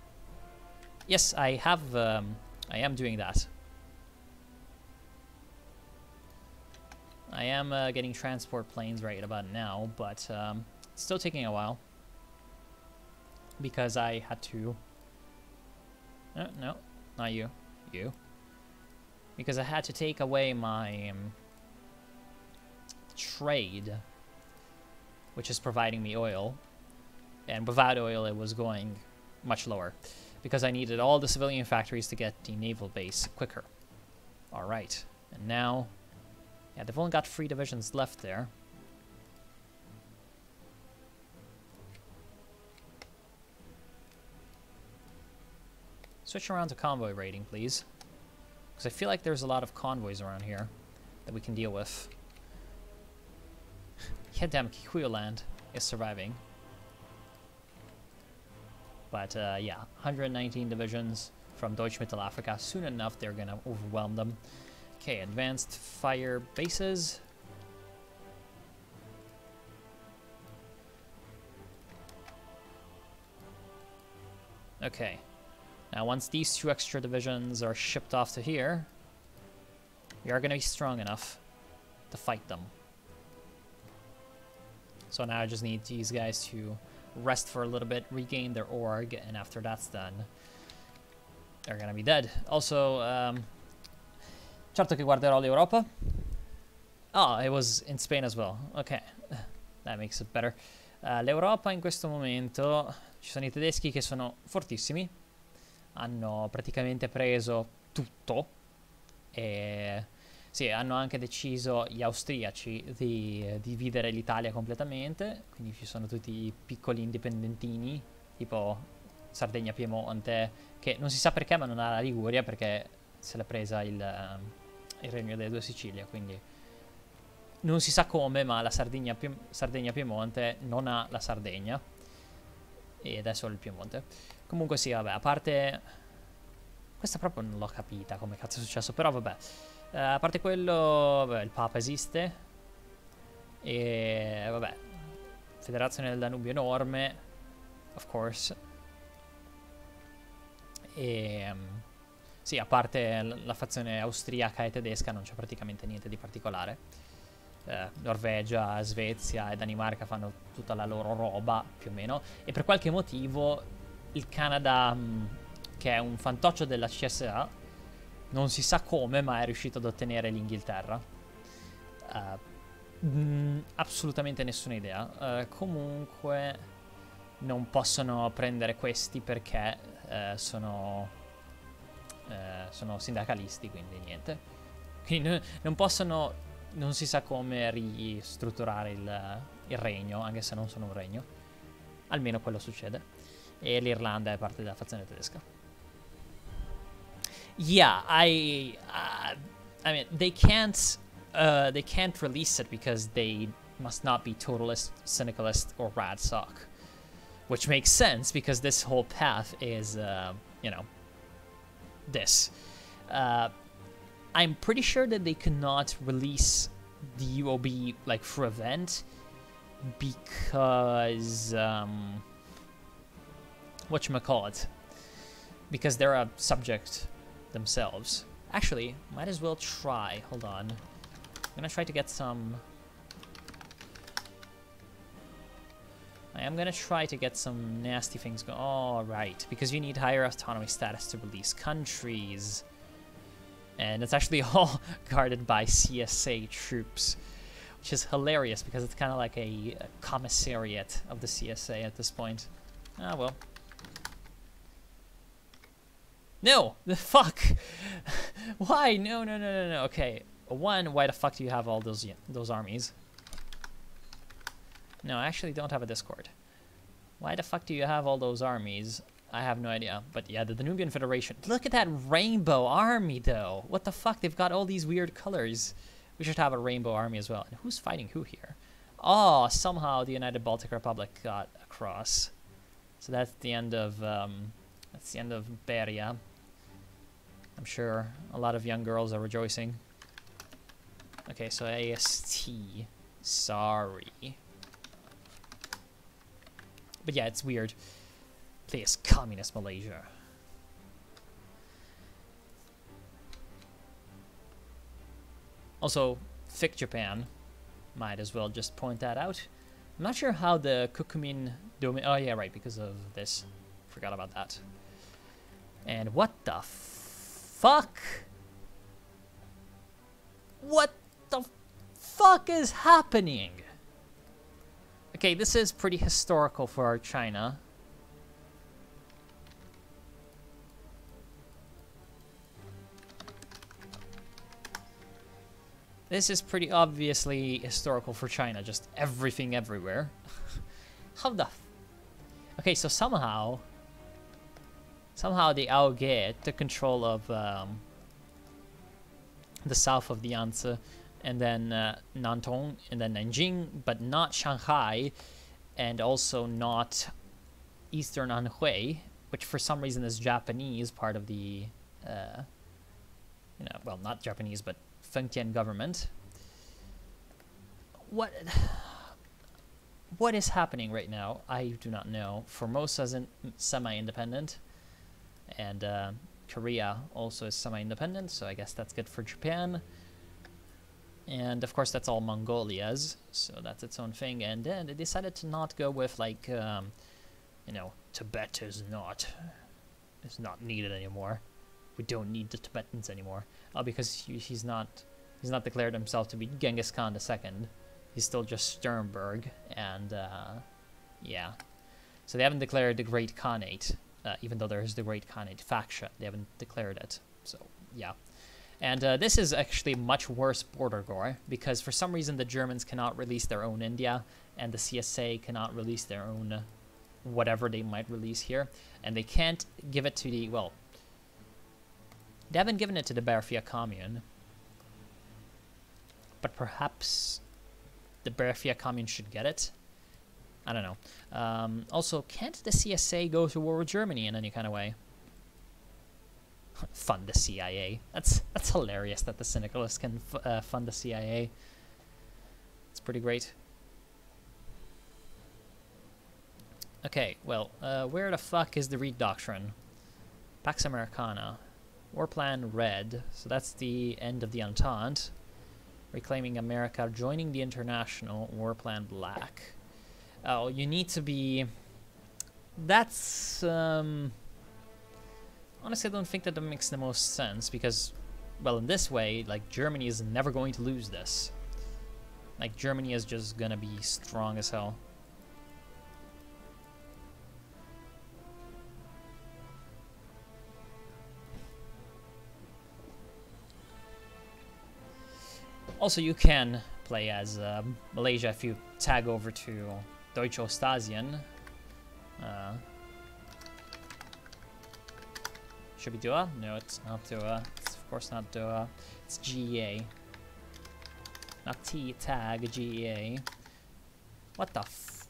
Yes, I am doing that. I am getting transport planes right about now, but it's still taking a while. Because I had to... No, not you. You. Because I had to take away my trade, which is providing me oil. And without oil, it was going much lower. Because I needed all the civilian factories to get the naval base quicker. Alright. And now... Yeah, they've only got 3 divisions left there. Switch around to convoy raiding, please. Because I feel like there's a lot of convoys around here that we can deal with. Yeah, damn, Kikuyu land is surviving. But yeah, 119 divisions from Deutsche Mittelafrika. Soon enough, they're going to overwhelm them. Okay, advanced fire bases. Okay. Now, once these 2 extra divisions are shipped off to here, we are going to be strong enough to fight them. So now I just need these guys to rest for a little bit, regain their org, and after that's done, they're going to be dead. Also, certo che guarderò l'Europa. Oh, it was in Spain as well. Okay, that makes it better. L'Europa in questo momento, ci sono I tedeschi che sono fortissimi. Hanno praticamente preso tutto e sì, hanno anche deciso gli austriaci di dividere l'Italia completamente, quindi ci sono tutti i piccoli indipendentini tipo Sardegna, Piemonte, che non si sa perché ma non ha la Liguria perché se l'è presa il Regno delle Due Sicilie, quindi non si sa come, ma la Sardegna Piemonte non ha la Sardegna ed è solo il Piemonte. Comunque sì, vabbè, a parte... Questa proprio non l'ho capita come cazzo è successo, però vabbè. A parte quello, vabbè, il Papa esiste. E vabbè, Federazione del Danubio enorme, of course. E sì, a parte la fazione austriaca e tedesca non c'è praticamente niente di particolare. Norvegia, Svezia e Danimarca fanno tutta la loro roba, più o meno. E per qualche motivo il Canada, che è un fantoccio della CSA, Non si sa come, ma è riuscito ad ottenere l'Inghilterra. Assolutamente nessuna idea. Comunque non possono prendere questi perché sono sindacalisti, quindi niente. Quindi non possono, non si sa come ristrutturare il regno, anche se non sono un regno. Almeno quello succede. E l'Irlanda è parte della fazione tedesca. Yeah, I mean, they can't release it because they must not be totalist, syndicalist, or rad sock, which makes sense because this whole path is, you know, this. I'm pretty sure that they cannot release the UOB like for event because whatchamacallit, because they're a subject themselves. Actually, might as well try. Hold on. I'm gonna try to get some... I am gonna try to get some nasty things going. Oh, right. Because you need higher autonomy status to release countries. And it's actually all guarded by CSA troops. Which is hilarious because it's kind of like a commissariat of the CSA at this point. Ah, well. No! The fuck! Why? No. Okay. One, why the fuck do you have all those armies? No, I actually don't have a Discord. Why the fuck do you have all those armies? I have no idea. But yeah, the Danubian Federation. Look at that rainbow army, though. What the fuck? They've got all these weird colors. We should have a rainbow army as well. And who's fighting who here? Oh, somehow the United Baltic Republic got across. So that's the end of Beria. I'm sure a lot of young girls are rejoicing. Okay, so AST. Sorry. But yeah, it's weird. Place communist Malaysia. Also, thick Japan. Might as well just point that out. I'm not sure how the Kukumin domain... Oh yeah, right, because of this. Forgot about that. And what the fuck? What the fuck is happening? Okay, this is pretty historical for China. This is pretty obviously historical for China, just everything everywhere. How the... Okay, so somehow the Aoge took control of the south of the Yangtze, and then Nantong, and then Nanjing, but not Shanghai, and also not Eastern Anhui, which for some reason is Japanese, part of the, you know, well, not Japanese, but Fengtian government. What is happening right now? I do not know. Formosa is semi-independent, and Korea also is semi-independent, so I guess that's good for Japan. And of course that's all Mongolia's, so that's its own thing. And then they decided to not go with like, you know, Tibet is not needed anymore. We don't need the Tibetans anymore. Oh, because he's not declared himself to be Genghis Khan II. He's still just Sternberg, and yeah. So they haven't declared the Great Khanate, even though there is the Great Khanate faction. They haven't declared it. So yeah. And this is actually much worse border war, because for some reason the Germans cannot release their own India, and the CSA cannot release their own whatever they might release here, and they can't give it to the, well, they haven't given it to the Berfia Commune, but perhaps the Berfia Commune should get it. I don't know. Also, can't the CSA go to war with Germany in any kind of way? Fund the CIA. That's hilarious that the Syndicalists can fund the CIA. It's pretty great. Okay, well, where the fuck is the Reed Doctrine? Pax Americana. War Plan Red. So that's the end of the Entente. Reclaiming America, joining the International. War Plan Black. Oh, you need to be... That's... Honestly, I don't think that makes the most sense, because well, in this way, like, Germany is never going to lose this. Like, Germany is just gonna be strong as hell. Also, you can play as Malaysia if you tag over to Deutsche Ostasien. Should be Doha? No, it's not Doha. It's of course not Doha. It's GEA. Not T tag, GEA. What the f...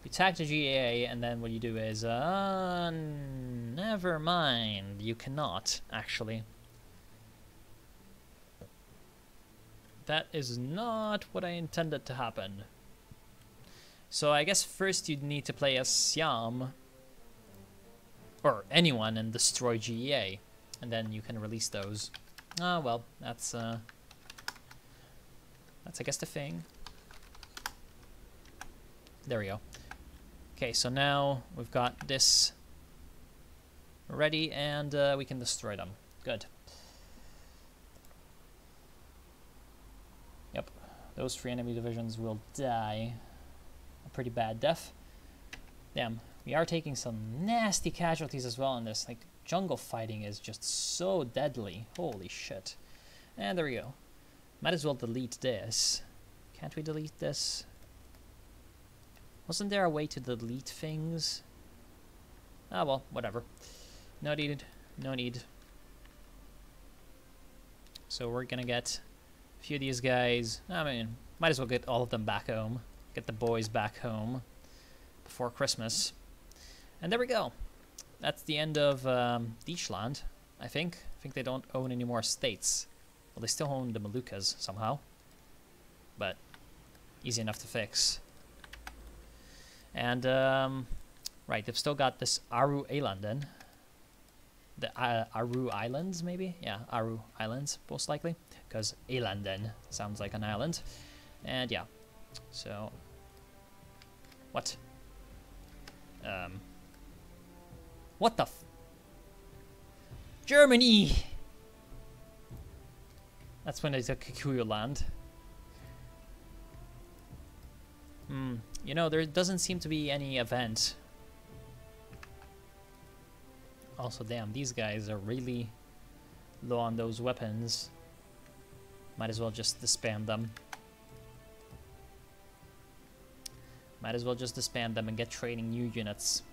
You tag to GEA, and then what you do is, never mind. You cannot, actually. That is not what I intended to happen. So I guess first you'd need to play as Siam, or anyone, and destroy GEA, and then you can release those. Ah, well, that's I guess the thing. There we go. Okay, so now we've got this ready, and we can destroy them. Good. Yep, those 3 enemy divisions will die a pretty bad death. Damn, we are taking some nasty casualties as well in this. Like, jungle fighting is just so deadly. Holy shit. And there we go. Might as well delete this. Can't we delete this? Wasn't there a way to delete things? Ah, well, whatever. No need. No need. So we're gonna get a few of these guys. I mean, might as well get all of them back home. Get the boys back home before Christmas. And there we go. That's the end of Deutschland, I think. I think they don't own any more states. Well, they still own the Moluccas somehow. But easy enough to fix. And, right, they've still got this Aru Eilanden. The Aru Islands, maybe? Yeah, Aru Islands, most likely. Because Eilanden sounds like an island. And, yeah. So, what? What the f... Germany! That's when they took Kikuyu land. You know, there doesn't seem to be any event. Also, damn, these guys are really low on those weapons. Might as well just disband them. Might as well just disband them and get training new units.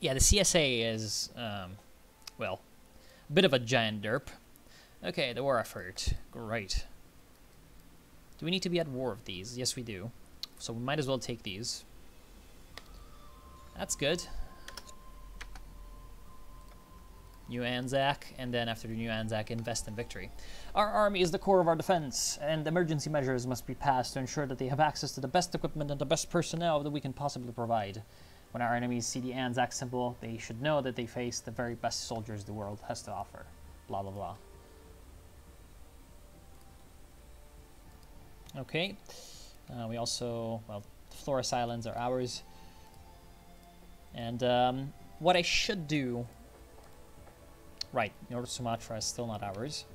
Yeah, the CSA is, well, a bit of a giant derp. Okay, the war effort. Great. Do we need to be at war with these? Yes, we do. So we might as well take these. That's good. New Anzac, and then after the New Anzac, invest in victory. Our army is the core of our defense, and emergency measures must be passed to ensure that they have access to the best equipment and the best personnel that we can possibly provide. When our enemies see the Anzac symbol, they should know that they face the very best soldiers the world has to offer. Blah, blah, blah. Okay. We also, well, the Flores Islands are ours. And what I should do... Right, North Sumatra is still not ours.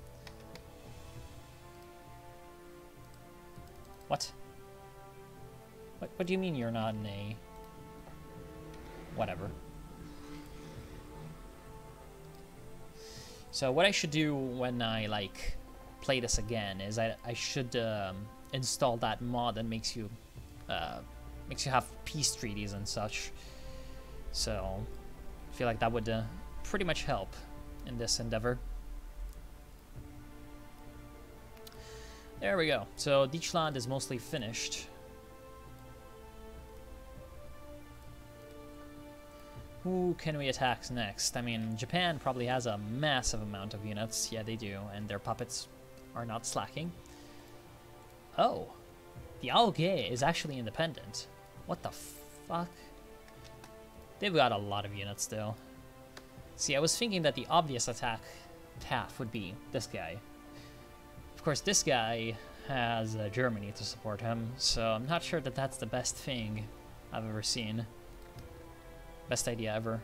What? What do you mean you're not in a... Whatever. So what I should do when I, like, play this again is I should install that mod that makes you have peace treaties and such. So I feel like that would pretty much help in this endeavor. There we go. So Deutschland is mostly finished. Who can we attack next? I mean, Japan probably has a massive amount of units. Yeah, they do. And their puppets are not slacking. Oh. The Algae is actually independent. What the fuck? They've got a lot of units, though. See, I was thinking that the obvious attack path would be this guy. Of course, this guy has Germany to support him, so I'm not sure that that's the best thing I've ever seen. Best idea ever.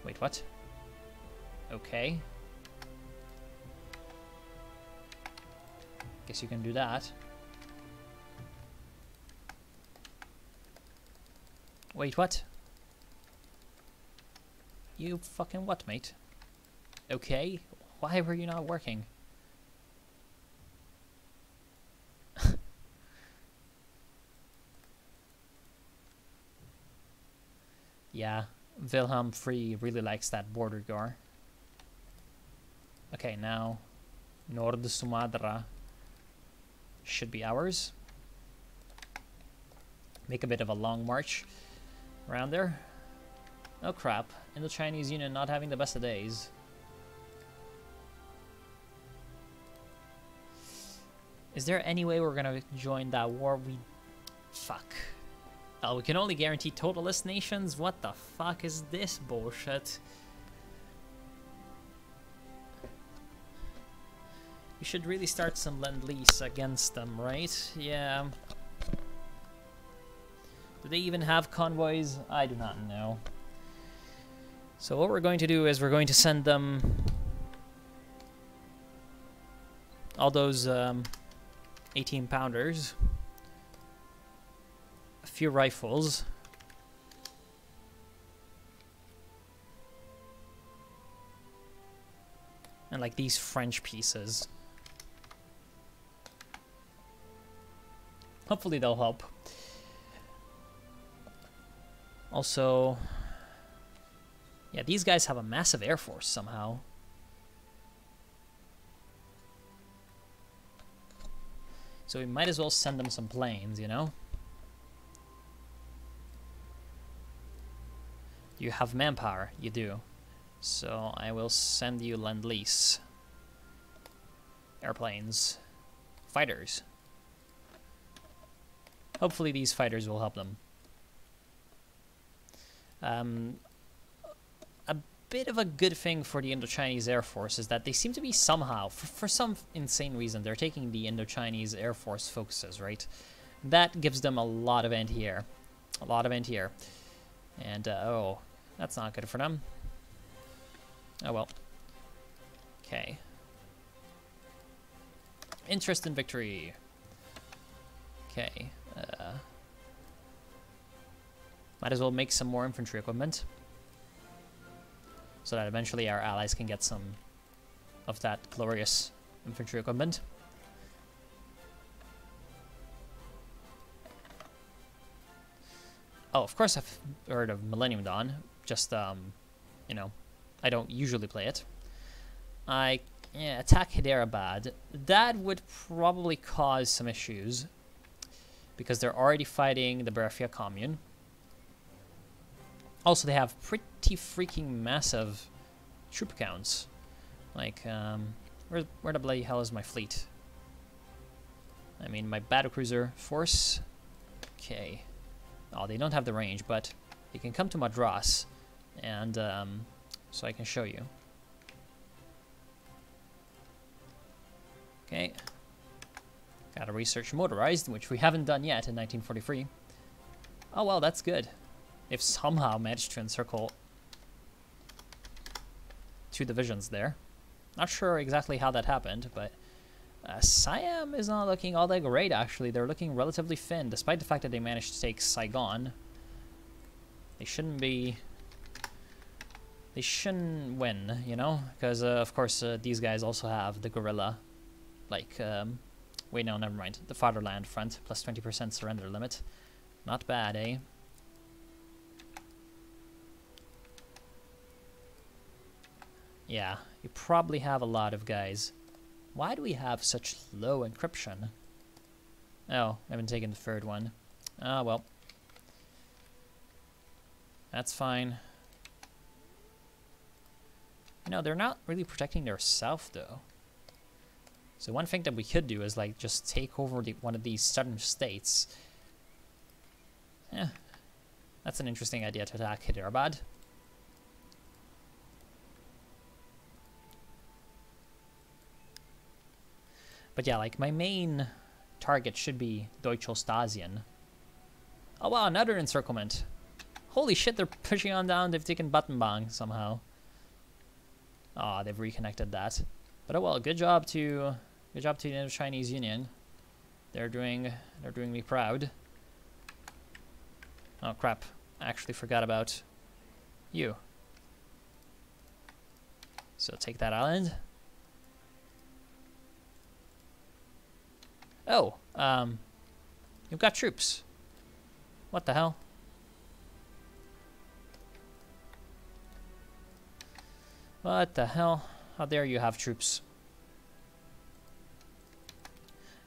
Wait, what? Okay. Guess you can do that. Wait, what? You fucking what, mate? Okay, why were you not working? Yeah, Wilhelm III really likes that border guard. Okay, now Nord Sumatra should be ours. Make a bit of a long march around there. Oh crap, in the Chinese Union not having the best of days. Is there any way we're gonna join that war? Fuck. Oh, we can only guarantee totalist nations? What the fuck is this bullshit? We should really start some lend-lease against them, right? Yeah. Do they even have convoys? I do not know. So what we're going to do is we're going to send them all those 18-pounders, a few rifles, and like these French pieces. Hopefully they'll help. Also, yeah, these guys have a massive air force somehow. So we might as well send them some planes, you know? You have manpower, you do. So I will send you lend-lease. Airplanes. Fighters. Hopefully these fighters will help them. A bit of a good thing for the Indo-Chinese Air Force is that they seem to be somehow, for some insane reason, they're taking the Indo-Chinese Air Force focuses, right? That gives them a lot of anti-air. A lot of anti-air. And, oh, that's not good for them. Oh, well. Okay. Interest in victory. Okay. Might as well make some more infantry equipment, so that eventually our allies can get some of that glorious infantry equipment. Oh, of course I've heard of Millennium Dawn, just, you know, I don't usually play it. Yeah, attack Hyderabad. That would probably cause some issues, because they're already fighting the Barafia Commune. Also, they have pretty freaking massive troop counts. Like, where the bloody hell is my fleet? I mean, my battlecruiser force. Okay. Oh, they don't have the range, but they can come to Madras, and so I can show you. Okay. Gotta research motorized, which we haven't done yet in 1943. Oh well, that's good. They've somehow managed to encircle 2 divisions there. Not sure exactly how that happened, but Siam is not looking all that great, actually. They're looking relatively thin, despite the fact that they managed to take Saigon. They shouldn't be... They shouldn't win, you know? Because, of course, these guys also have the guerrilla, like... wait, no, never mind. The Fatherland Front, plus 20% surrender limit. Not bad, eh? Yeah, you probably have a lot of guys. Why do we have such low encryption? Oh, I haven't taken the 3rd one. Ah, well. That's fine. You know, they're not really protecting their south, though. So one thing that we could do is, like, just take over one of these southern states. Yeah. That's an interesting idea to attack Hyderabad. But yeah, like, my main target should be Deutschostasien. Oh wow, another encirclement. Holy shit, they're pushing on down. They've taken Battenbang somehow. Ah, they've reconnected that. But oh well, good job to the Chinese Union. They're doing me proud. Oh crap, I actually forgot about you. So take that island. Oh, you've got troops. What the hell? What the hell? How dare you have troops?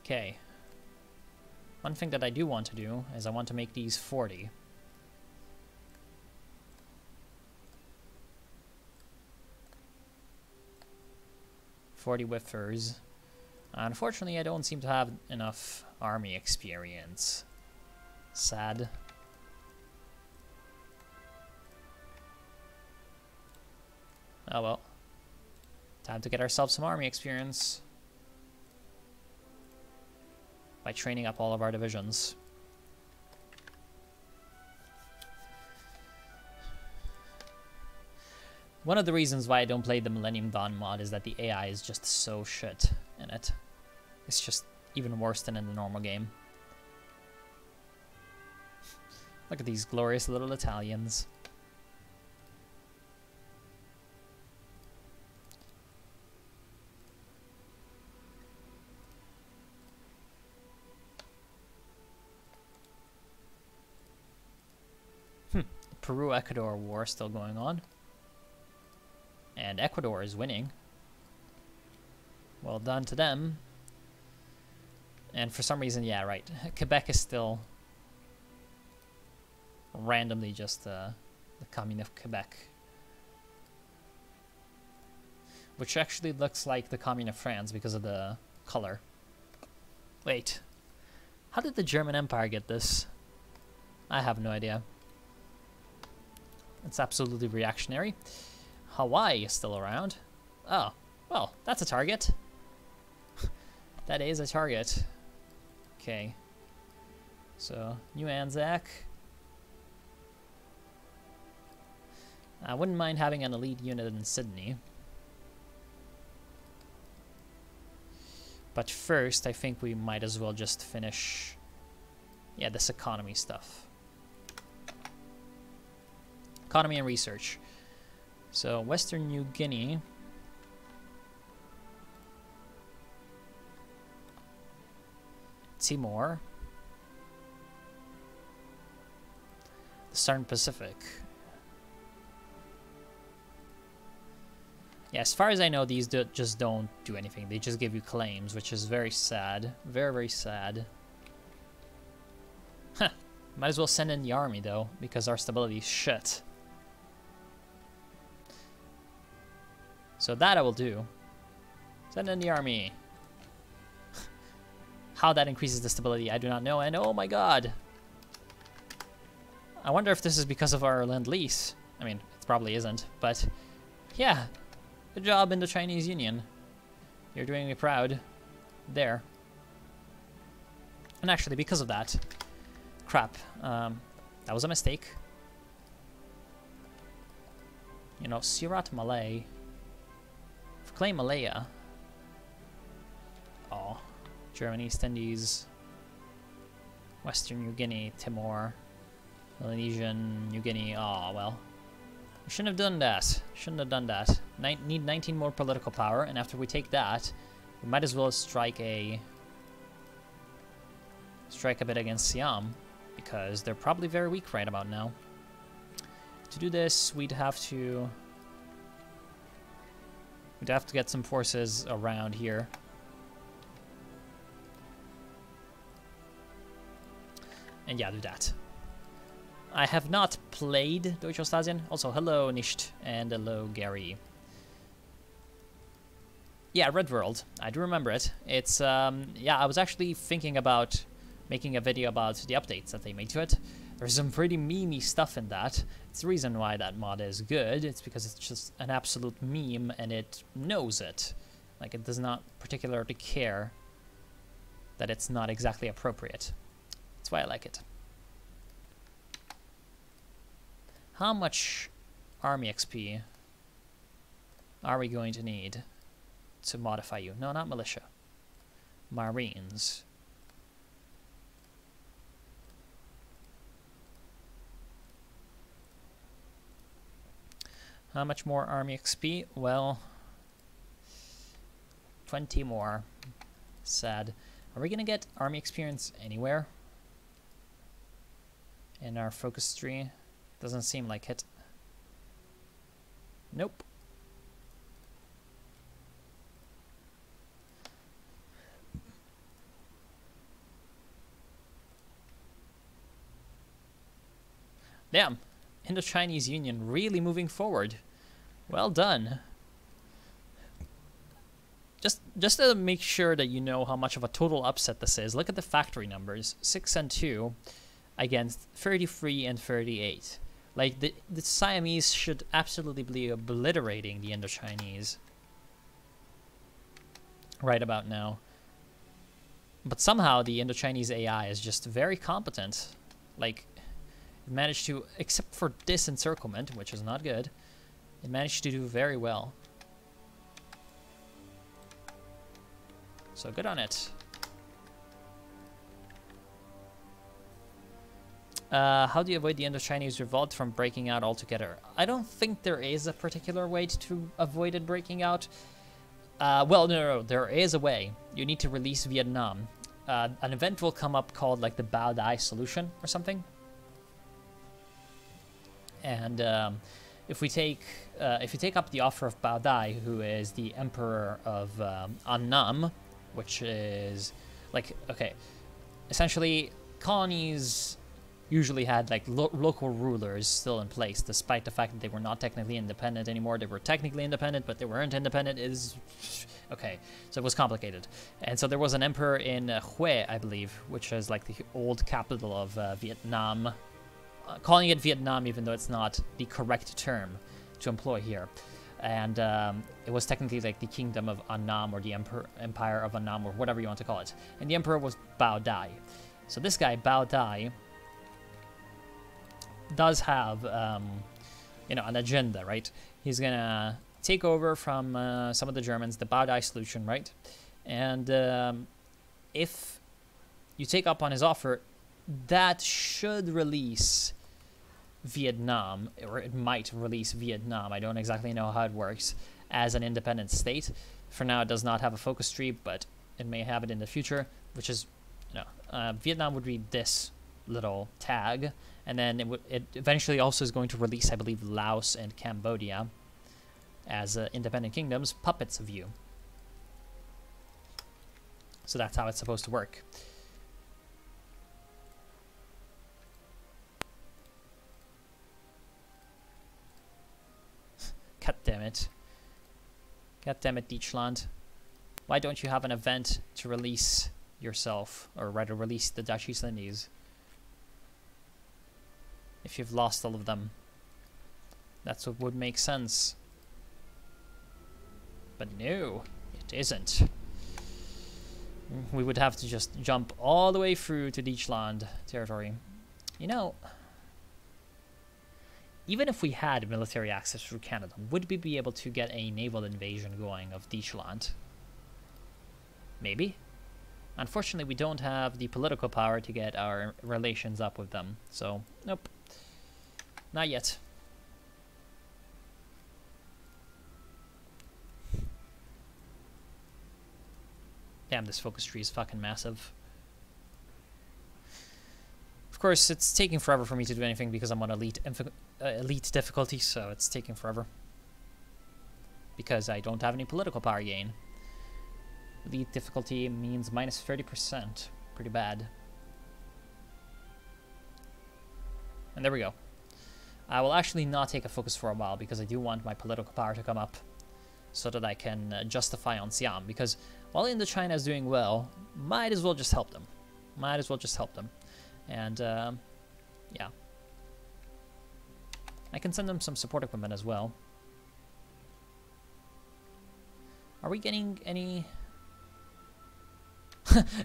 Okay. One thing that I do want to do is I want to make these 40. Whiffers. Unfortunately, I don't seem to have enough army experience. Sad. Oh well. Time to get ourselves some army experience. By training up all of our divisions. One of the reasons why I don't play the Millennium Dawn mod is that the AI is just so shit in it. It's just even worse than in the normal game. Look at these glorious little Italians. The Peru-Ecuador war still going on. And Ecuador is winning. Well done to them. And for some reason, yeah, right. Quebec is still randomly just the Commune of Quebec. Which actually looks like the Commune of France because of the color. Wait. How did the German Empire get this? I have no idea. It's absolutely reactionary. Hawaii is still around. Oh, well, that's a target. That is a target. Okay. So, New Anzac. I wouldn't mind having an elite unit in Sydney. But first, I think we might as well just finish, yeah, this economy stuff. Economy and research. So, Western New Guinea. Timor. The Southern Pacific. Yeah, as far as I know, these just don't do anything. They just give you claims, which is very sad. Very, very sad. Huh. Might as well send in the army, though, because our stability is shit. So that I will do. Send in the army. How that increases the stability, I do not know. And oh my god. I wonder if this is because of our Lend-Lease. I mean, it probably isn't, but yeah. Good job in the Chinese Union. You're doing me proud. There. And actually, because of that, crap. That was a mistake. You know, Surat Malay. Claim Malaya. Oh. Germany, East Indies, Western New Guinea, Timor, Melanesian, New Guinea. Oh, well. We shouldn't have done that. Shouldn't have done that. Need 19 more political power, and after we take that, we might as well strike a bit against Siam, because they're probably very weak right about now. To do this, we'd have to get some forces around here. And yeah, do that. I have not played Deutschostasien. Also, hello Nisht and hello Gary. Yeah, Red World. I do remember it. It's, yeah, I was actually thinking about making a video about the updates that they made to it. There's some pretty memey stuff in that. It's the reason why that mod is good. It's because it's just an absolute meme and it knows it. Like, it does not particularly care that it's not exactly appropriate. That's why I like it. How much army XP are we going to need to modify you? No, not militia. Marines. How much more army XP? Well, 20 more. Sad. Are we going to get army experience anywhere in our focus tree? Doesn't seem like it. Nope. Damn. Indo-Chinese Union really moving forward. Well done. Just to make sure that you know how much of a total upset this is, look at the factory numbers. 6 and 2 against 33 and 38. Like, the Siamese should absolutely be obliterating the Indo-Chinese right about now. But somehow the Indo-Chinese AI is just very competent. Like, it managed to, except for this encirclement, which is not good, it managed to do very well. So good on it. How do you avoid the Indo-Chinese revolt from breaking out altogether? I don't think there is a particular way to avoid it breaking out. Well, no, there is a way. You need to release Vietnam. An event will come up called like the Bao Dai solution or something. And if you take up the offer of Bao Dai, who is the emperor of Annam, which is like, okay, essentially colonies usually had like local rulers still in place, despite the fact that they were not technically independent anymore. They were technically independent, but they weren't independent. Okay, so it was complicated. And so there was an emperor in Hue, I believe, which is like the old capital of Vietnam. Calling it Vietnam, even though it's not the correct term to employ here. And it was technically like the kingdom of Annam, or the empire of Annam, or whatever you want to call it. And the emperor was Bao Dai. So this guy, Bao Dai, does have, you know, an agenda, right? He's gonna take over from some of the Germans, the Bao Dai solution, right? And if you take up on his offer, that should release Vietnam, or it might release Vietnam. I don't exactly know how it works as an independent state. For now, it does not have a focus tree, but it may have it in the future, which is, you know, Vietnam would be this little tag, and then it eventually also is going to release, I believe, Laos and Cambodia as independent kingdoms, puppets of you. So that's how it's supposed to work. God damn it. God damn it, Deutschland. Why don't you have an event to release yourself, or rather release the Dutch East Indies? If you've lost all of them. That's what would make sense. But no, it isn't. We would have to just jump all the way through to Deutschland territory. You know, even if we had military access through Canada, would we be able to get a naval invasion going of Deutschland? Maybe. Unfortunately, we don't have the political power to get our relations up with them. So, nope. Not yet. Damn, this focus tree is fucking massive. Of course, it's taking forever for me to do anything because I'm on elite difficulty, so it's taking forever. Because I don't have any political power gain. Elite difficulty means minus 30%. Pretty bad. And there we go. I will actually not take a focus for a while because I do want my political power to come up so that I can justify on Siam. Because while Indochina is doing well, might as well just help them. Might as well just help them. And, yeah. I can send them some support equipment as well. Are we getting any...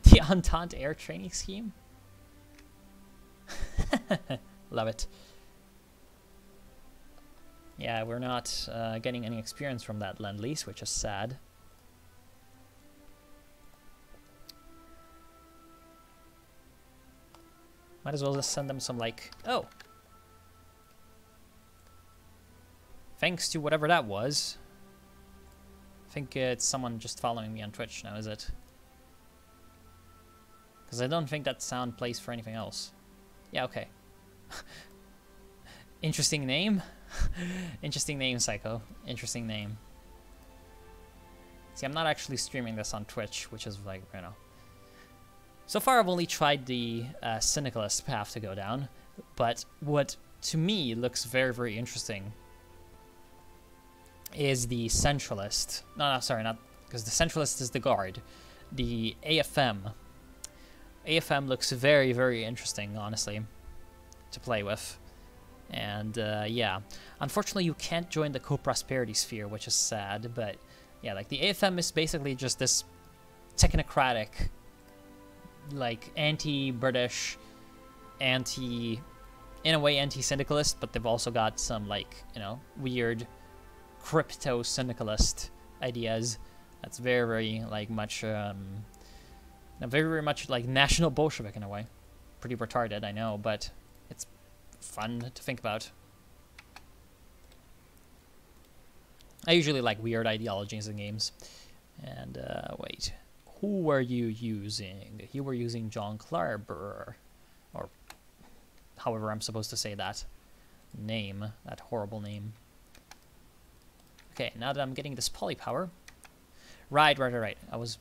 The Entente Air Training Scheme? Love it. Yeah, we're not getting any experience from that Lend-Lease, which is sad. Might as well just send them some, like... Oh! Thanks to whatever that was. I think it's someone just following me on Twitch now, is it? Because I don't think that sound plays for anything else. Yeah, okay. Interesting name. Interesting name, Psycho. Interesting name. See, I'm not actually streaming this on Twitch, which is like, you know. So far, I've only tried the Syndicalist path to go down, but what to me looks very, very interesting is the Centralist. No, sorry, not because the Centralist is the Guard. The AFM. AFM looks very, very interesting, honestly, to play with. And yeah, unfortunately, you can't join the co-prosperity sphere, which is sad. But yeah, like the AFM is basically just this technocratic, like anti-British, in a way, anti-syndicalist, but they've also got some, like, you know, weird crypto-syndicalist ideas. That's very, very, like, much, very, very much like national Bolshevik in a way. Pretty retarded, I know, but it's fun to think about. I usually like weird ideologies in games. And, wait. Who were you using? You were using John Klarber. Or however I'm supposed to say that name. That horrible name. Okay, now that I'm getting this polypower. Right. I was...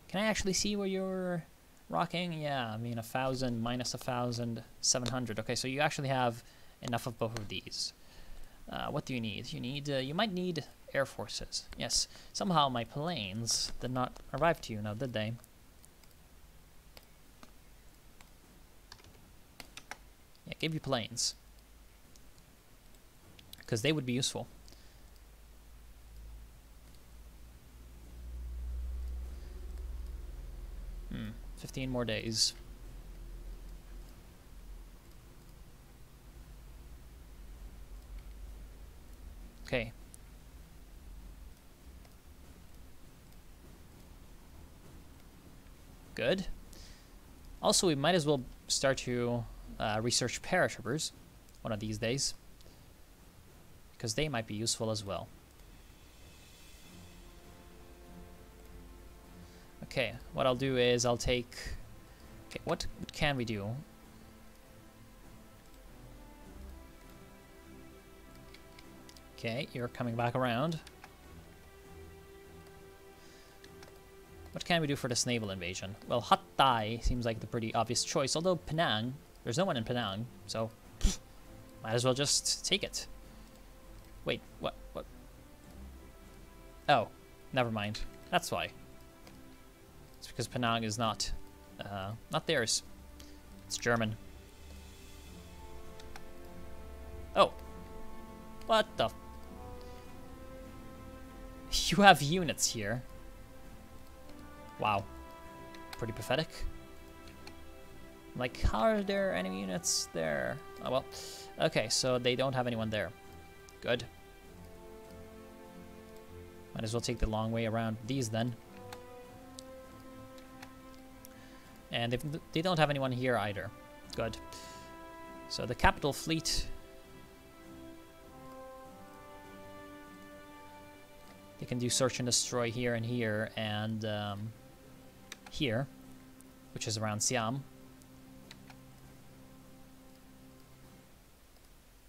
Can I actually see where you're rocking? Yeah, I mean 1,000 minus 1,000, 700. Okay, so you actually have enough of both of these. What do you need? You might need air forces. Yes. Somehow my planes did not arrive to you now, did they? Yeah, give you planes. Because they would be useful. 15 more days. Okay. Good. Also, we might as well start to research paratroopers one of these days, because they might be useful as well. Okay, what I'll do is I'll take... Okay, what can we do? Okay, you're coming back around. What can we do for this naval invasion? Well, Hatay seems like the pretty obvious choice, although Penang, there's no one in Penang, so might as well just take it. Wait, what? Oh, never mind. That's why. It's because Penang is not theirs. It's German. Oh. What the... You have units here. Wow. Pretty pathetic. Like, how are there enemy units there? Oh, well. Okay, so they don't have anyone there. Good. Might as well take the long way around these then. And they don't have anyone here either. Good. So the capital fleet... They can do search and destroy here and here, and here, which is around Siam.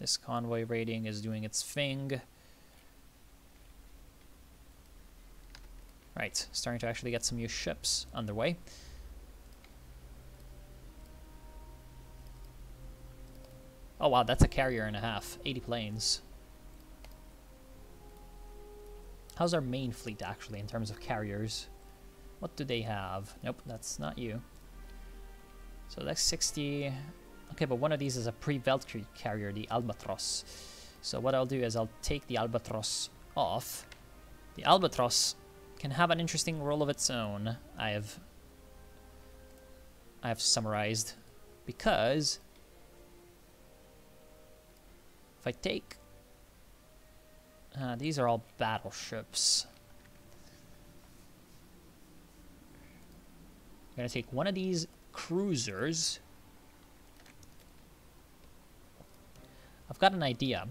This convoy raiding is doing its thing. Right, starting to actually get some new ships underway. Oh wow, that's a carrier and a half. 80 planes. How's our main fleet actually in terms of carriers? What do they have? Nope, that's not you. So that's 60. Okay, but one of these is a pre-Weltkrieg carrier, the Albatros. So what I'll do is I'll take the Albatros off. The Albatros can have an interesting role of its own. I have I have summarized, because if I take these are all battleships. I'm gonna take one of these cruisers. I've got an idea.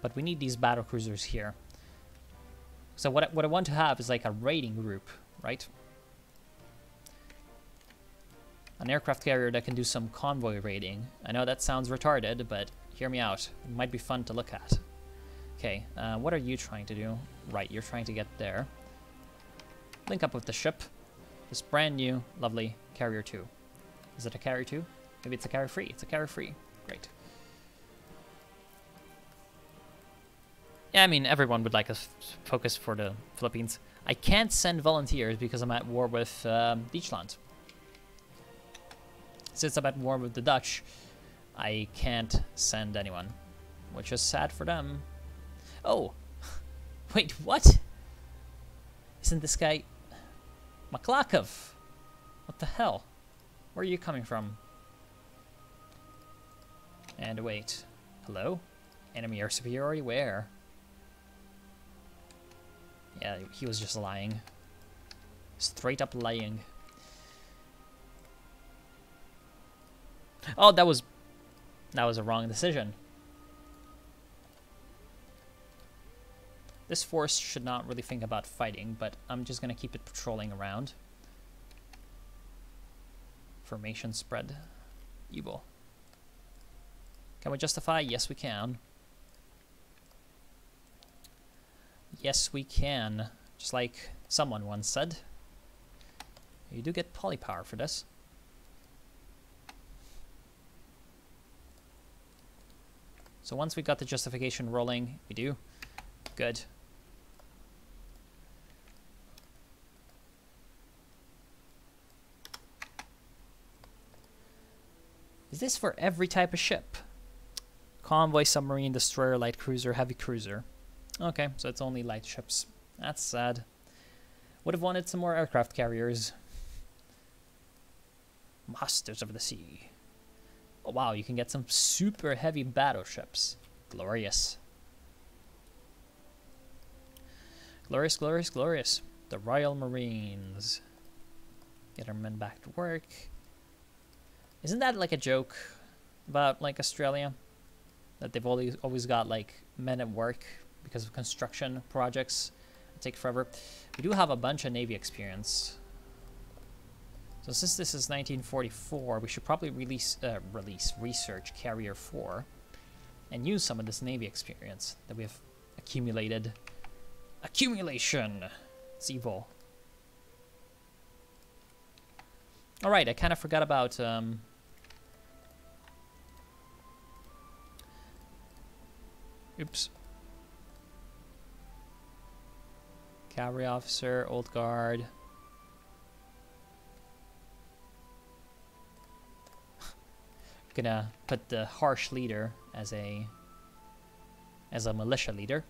But we need these battle cruisers here. So what I want to have is like a raiding group, right? An aircraft carrier that can do some convoy raiding. I know that sounds retarded, but hear me out. It might be fun to look at. Okay, what are you trying to do? Right, you're trying to get there. Link up with the ship. This brand new, lovely Carrier 2. Is it a Carrier 2? Maybe it's a Carrier 3. It's a Carrier 3. Great. Yeah, I mean, everyone would like a focus for the Philippines. I can't send volunteers because I'm at war with Deutschland. Since I'm at war with the Dutch, I can't send anyone, which is sad for them. Oh, wait, what? Isn't this guy Maklakov? What the hell? Where are you coming from? And wait, hello? Enemy air superiority, where? Yeah, he was just lying. Straight up lying. Oh, that was a wrong decision. This force should not really think about fighting, but I'm just gonna keep it patrolling around. Formation spread. Evil. Can we justify? Yes, we can. Yes, we can. Just like someone once said. You do get polypower for this. So once we got the justification rolling, we do. Good. Is this for every type of ship? Convoy, submarine, destroyer, light cruiser, heavy cruiser. Okay, so it's only light ships. That's sad. Would have wanted some more aircraft carriers. Masters of the Sea. Oh wow, you can get some super heavy battleships. Glorious. Glorious, glorious, glorious. The Royal Marines. Get our men back to work. Isn't that like a joke about like Australia? That they've always got like men at work because of construction projects that take forever. We do have a bunch of Navy experience. So since this is 1944, we should probably research Carrier 4 and use some of this Navy experience that we have accumulated. Accumulation! It's evil. Alright, I kind of forgot about... Oops. Cavalry officer, old guard. Gonna put the harsh leader as a militia leader.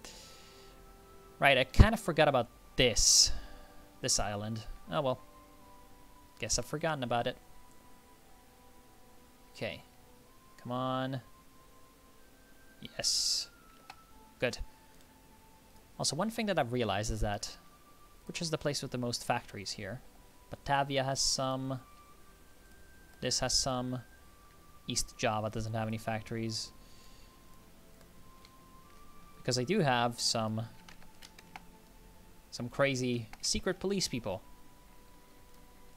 Right, I kind of forgot about this island. Oh well. Guess I've forgotten about it. Okay. Come on. Yes. Good. Also, one thing that I've realized is that, which is the place with the most factories here? Batavia has some. This has some. East Java doesn't have any factories. Because I do have some crazy secret police people.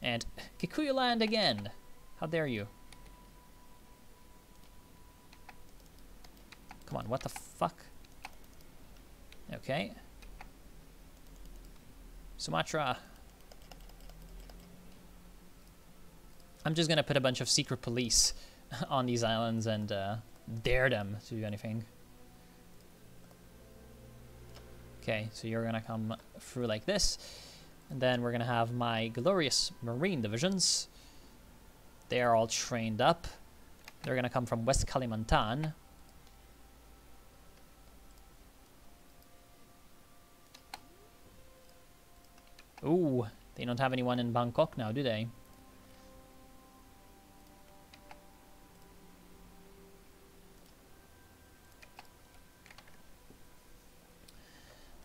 And Kikuyu land again. How dare you? Come on, what the fuck? Okay. Sumatra. I'm just gonna put a bunch of secret police on these islands and dare them to do anything. Okay, so you're gonna come through like this, and then we're gonna have my glorious Marine divisions. They are all trained up. They're gonna come from West Kalimantan. Ooh, they don't have anyone in Bangkok now, do they?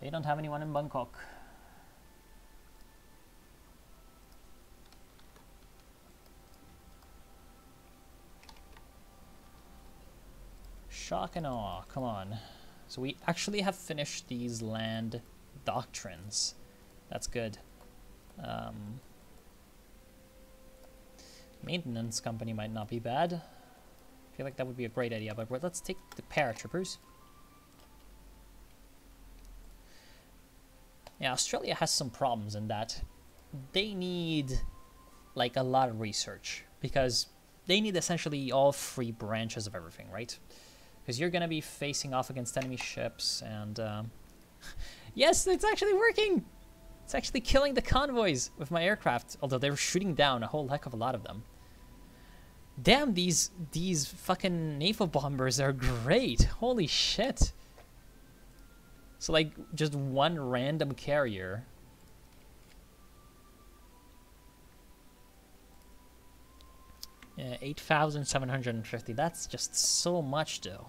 They don't have anyone in Bangkok. Shock and awe, come on. So we actually have finished these land doctrines. That's good. Maintenance company might not be bad. I feel like that would be a great idea, but let's take the paratroopers. Yeah, Australia has some problems in that they need like a lot of research because they need essentially all three branches of everything, right? Because you're going to be facing off against enemy ships and yes, it's actually working! It's actually killing the convoys with my aircraft, although they were shooting down a whole heck of a lot of them. Damn, these fucking naval bombers are great. Holy shit. So like just one random carrier. 8,750. That's just so much though.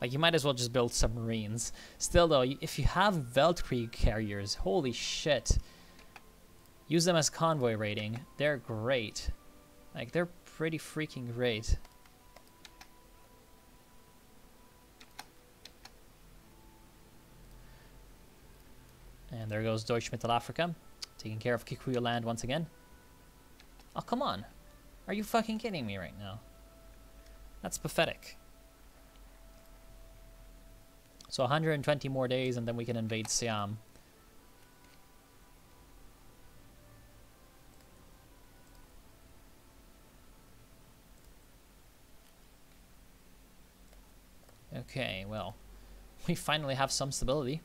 Like you might as well just build submarines. Still though, if you have Weltkrieg carriers, holy shit. Use them as convoy raiding. They're great. Like they're pretty freaking great. And there goes Deutsche Mittelafrika, taking care of Kikuyu land once again. Oh, come on. Are you fucking kidding me right now? That's pathetic. So 120 more days and then we can invade Siam. Okay, well, we finally have some stability.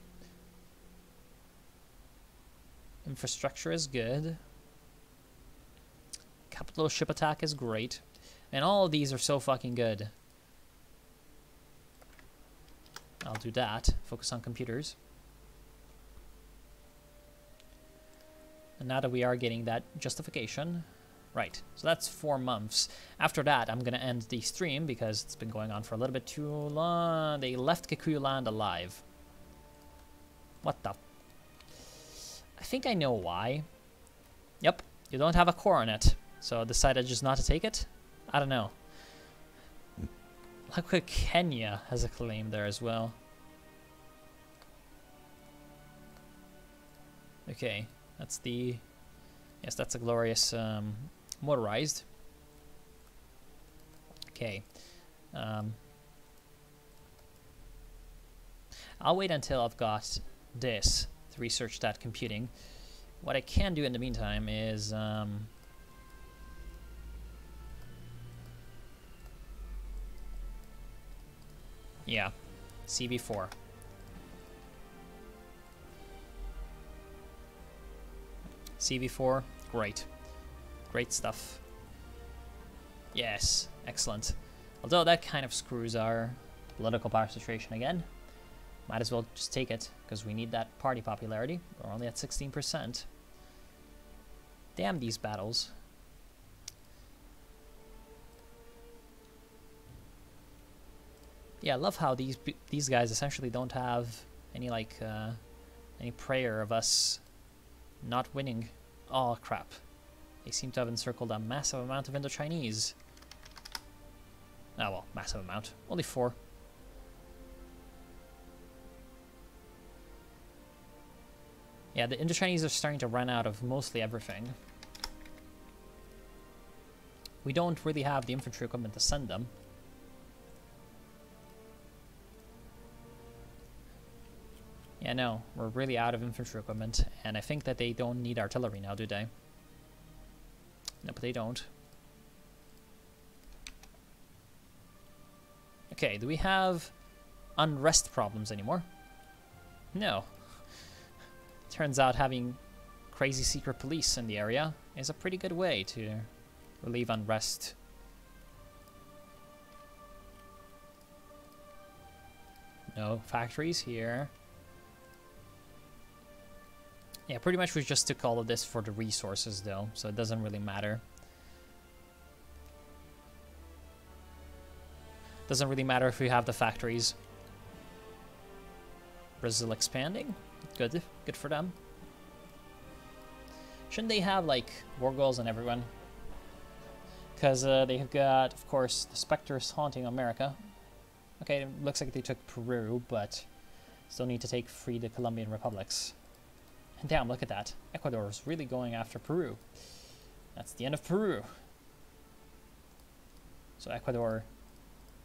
Infrastructure is good. Capital ship attack is great. And all of these are so fucking good. I'll do that. Focus on computers. And now that we are getting that justification. Right, so that's 4 months. After that, I'm going to end the stream because it's been going on for a little bit too long. They left Kikuyu land alive. What the... I think I know why. Yep, you don't have a coronet, so decided just not to take it? I don't know. Look at Kenya has a claim there as well. Okay, that's the... Yes, that's a glorious motorized. Okay. I'll wait until I've got this to research that computing. What I can do in the meantime is yeah, CV4. CV4, great. Great stuff. Yes, excellent. Although that kind of screws our political power situation again. Might as well just take it, because we need that party popularity. We're only at 16%. Damn these battles. Yeah, I love how these guys essentially don't have any like any prayer of us not winning. Oh crap. They seem to have encircled a massive amount of Indo-Chinese. Oh well, massive amount. Only 4. Yeah, the Indo-Chinese are starting to run out of mostly everything. We don't really have the infantry equipment to send them. Yeah, no, we're really out of infantry equipment, and I think that they don't need artillery now, do they? No, but they don't. Okay, do we have unrest problems anymore? No. Turns out having crazy secret police in the area is a pretty good way to relieve unrest. No factories here. Yeah, pretty much we just took all of this for the resources though, so it doesn't really matter. Doesn't really matter if we have the factories. Brazil expanding. Good. Good for them. Shouldn't they have, like, war goals on everyone? Because they've got, of course, the Spectres haunting America. Okay, it looks like they took Peru, but still need to take free the Colombian republics. And damn, look at that. Ecuador is really going after Peru. That's the end of Peru. So Ecuador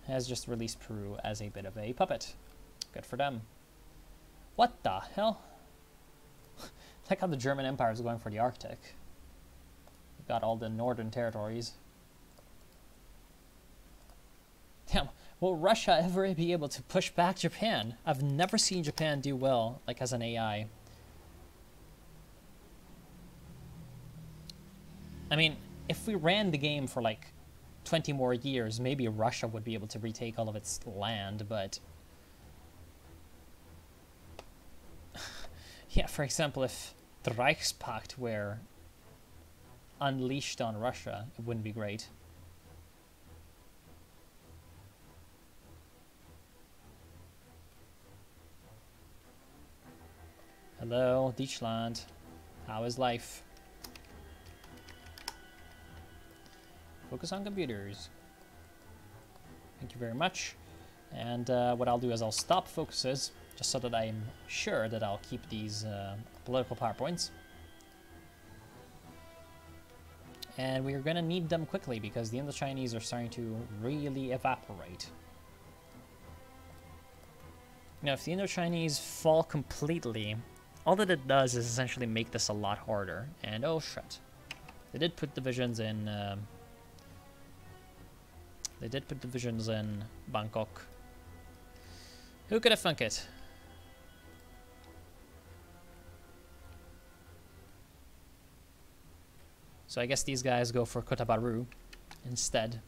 has just released Peru as a bit of a puppet. Good for them. What the hell? Like how the German Empire is going for the Arctic. We've got all the northern territories. Damn, will Russia ever be able to push back Japan? I've never seen Japan do well, like as an AI. I mean, if we ran the game for like 20 more years, maybe Russia would be able to retake all of its land, but... yeah, for example, if the Reichspakt were unleashed on Russia, it wouldn't be great. Hello, Deutschland. How is life? Focus on computers. Thank you very much. And what I'll do is I'll stop focuses, just so that I'm sure that I'll keep these political PowerPoints. And we're going to need them quickly because the Indo-Chinese are starting to really evaporate. Now, if the Indo-Chinese fall completely, all that it does is essentially make this a lot harder. And oh shit. They did put divisions in... they did put divisions in Bangkok. Who could have thunk it? So I guess these guys go for Kota Bharu instead.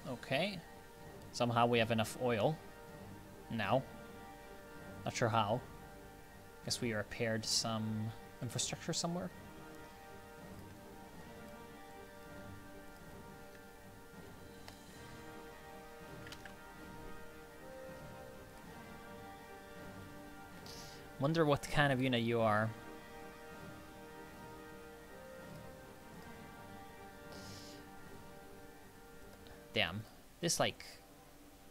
Okay. Somehow we have enough oil. Now. Not sure how. Guess we repaired some infrastructure somewhere. Wonder what kind of unit you are. Damn. This, like,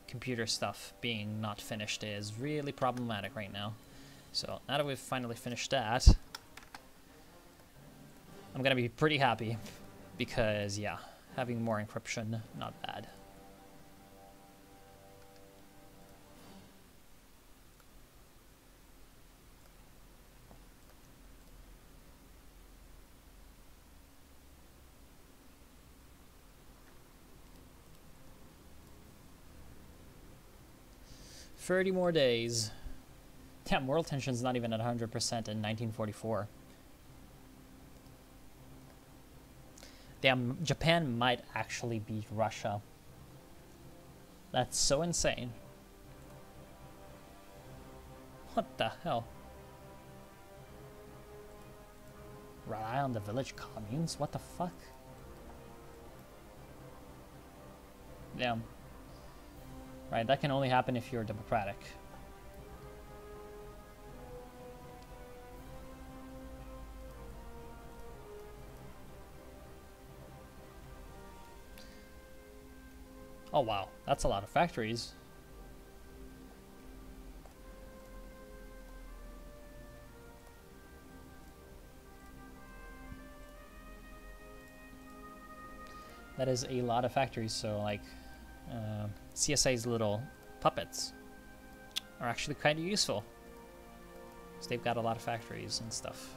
computer stuff being not finished is really problematic right now. So, now that we've finally finished that, I'm gonna be pretty happy. Because, yeah, having more encryption, not bad. "30 more days." Damn, world tension's not even at 100% in 1944. Damn, Japan might actually beat Russia. That's so insane. What the hell? Rely on the village communes? What the fuck? Damn. Right, that can only happen if you're democratic. Oh wow, that's a lot of factories. That is a lot of factories, so like CSA's little puppets are actually kind of useful. So they've got a lot of factories and stuff.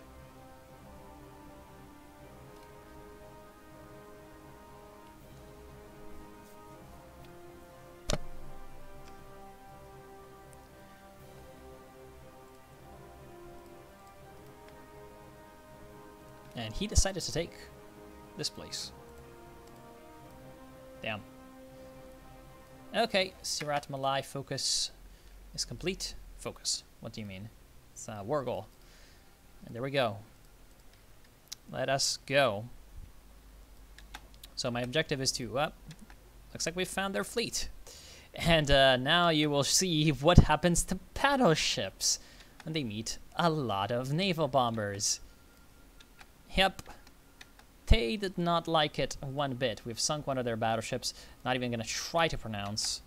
And he decided to take this place. Damn. Okay, Sirat Malai focus is complete. Focus. What do you mean? It's a war goal. And there we go. Let us go. So my objective is to... looks like we found their fleet. And now you will see what happens to battleships when they meet a lot of naval bombers. Yep. They did not like it one bit. We've sunk one of their battleships. Not even going to try to pronounce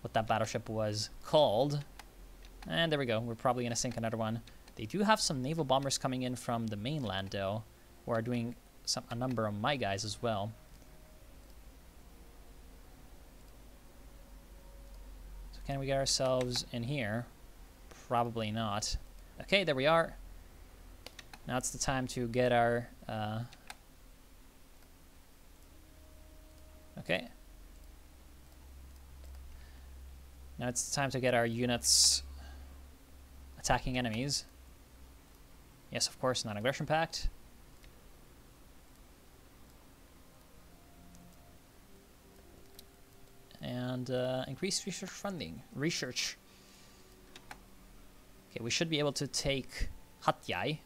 what that battleship was called. And there we go. We're probably going to sink another one. They do have some naval bombers coming in from the mainland, though, who are doing a number of my guys as well. So can we get ourselves in here? Probably not. Okay, there we are. Now it's the time to get our... okay. Now it's time to get our units attacking enemies. Yes, of course, non-aggression pact. And increase research funding. Research. Okay, we should be able to take Hatyai,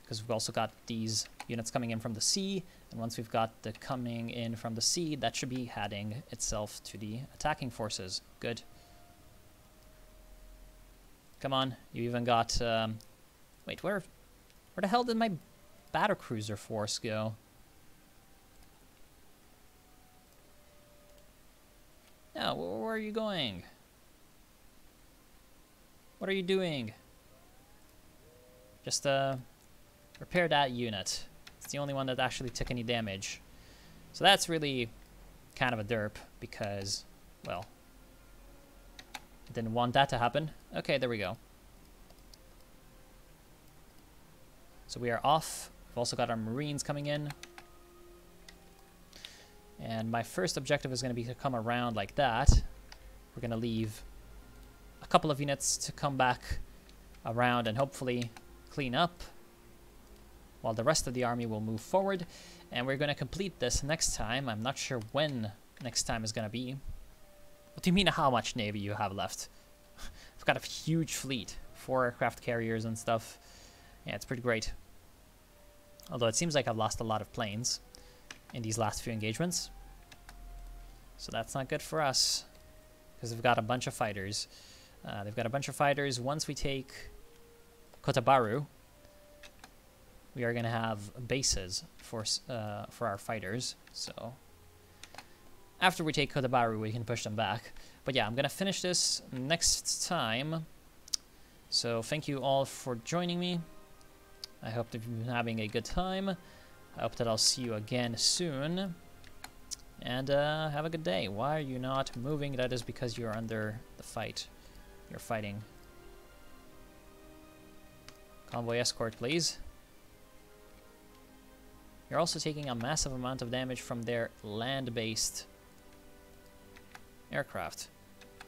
because we've also got these units coming in from the sea, and once we've got the coming in from the sea, that should be adding itself to the attacking forces. Good. Come on, you even got... wait, where the hell did my battlecruiser force go? Yeah, where are you going? What are you doing? Just, repair that unit. It's the only one that actually took any damage. So that's really kind of a derp because, well, didn't want that to happen. Okay, there we go. So we are off. We've also got our Marines coming in. And my first objective is going to be to come around like that. We're going to leave a couple of units to come back around and hopefully clean up, while the rest of the army will move forward. And we're going to complete this next time. I'm not sure when next time is going to be. What do you mean how much navy you have left? I've got a huge fleet. 4 aircraft carriers and stuff. Yeah, it's pretty great. Although it seems like I've lost a lot of planes in these last few engagements. So that's not good for us, because they've got a bunch of fighters. They've got a bunch of fighters. Once we take Kotabaru, we are going to have bases for our fighters. So after we take Kotabaru, we can push them back. But yeah, I'm going to finish this next time. So thank you all for joining me. I hope that you've been having a good time. I hope that I'll see you again soon. And have a good day. Why are you not moving? That is because you're under the fight. You're fighting. Convoy escort, please. You're also taking a massive amount of damage from their land-based aircraft.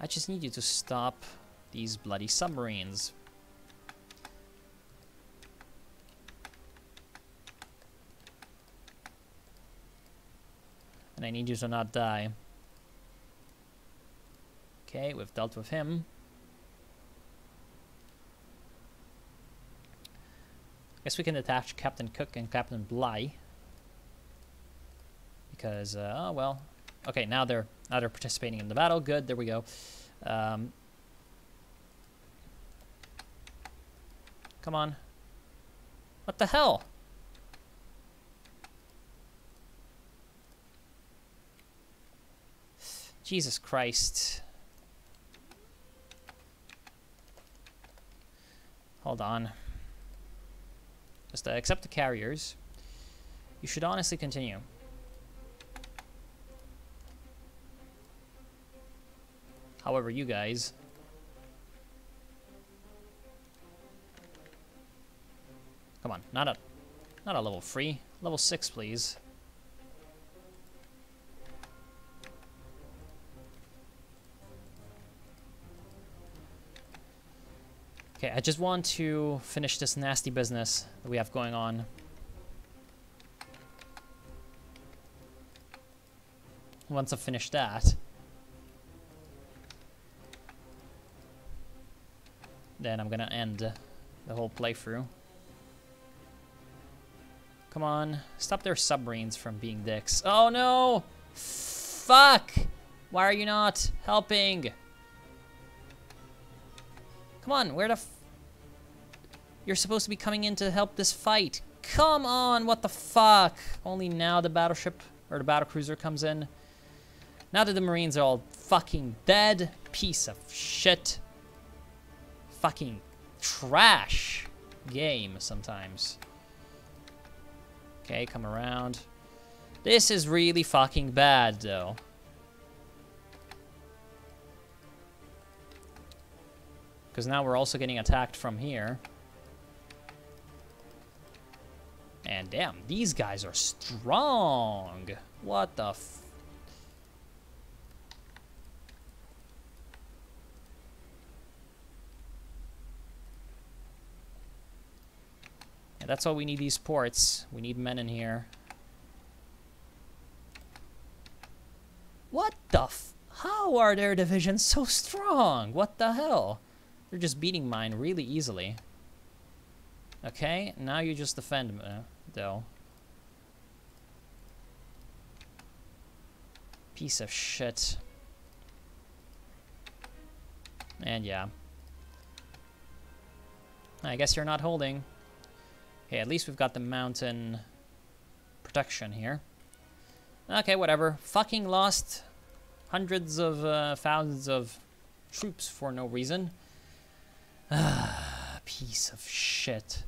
I just need you to stop these bloody submarines. And I need you to not die. Okay, we've dealt with him. Guess we can attach Captain Cook and Captain Bly. Because, oh well. Okay, now they're participating in the battle. Good, there we go. Come on. What the hell? Jesus Christ. Hold on. Just accept the carriers. You should honestly continue. However, you guys Come on, not a level 3. Level 6, please. Okay, I just want to finish this nasty business that we have going on. Once I finish that, then I'm gonna end the whole playthrough. Come on, stop their submarines from being dicks. Oh no! Fuck! Why are you not helping? Come on, where the You're supposed to be coming in to help this fight. Come on, what the fuck? Only now the battleship, or the battlecruiser comes in. Now that the Marines are all fucking dead. Piece of shit. Fucking trash game sometimes. Okay, come around. This is really fucking bad, though. Because now we're also getting attacked from here. And damn, these guys are strong. What the f... Yeah, that's why we need these ports. We need men in here. What the f... How are their divisions so strong? What the hell? They're just beating mine really easily. Okay, now you just defend, though. Piece of shit. And yeah. I guess you're not holding. Okay, at least we've got the mountain protection here. Okay, whatever. Fucking lost hundreds of thousands of troops for no reason. Piece of shit.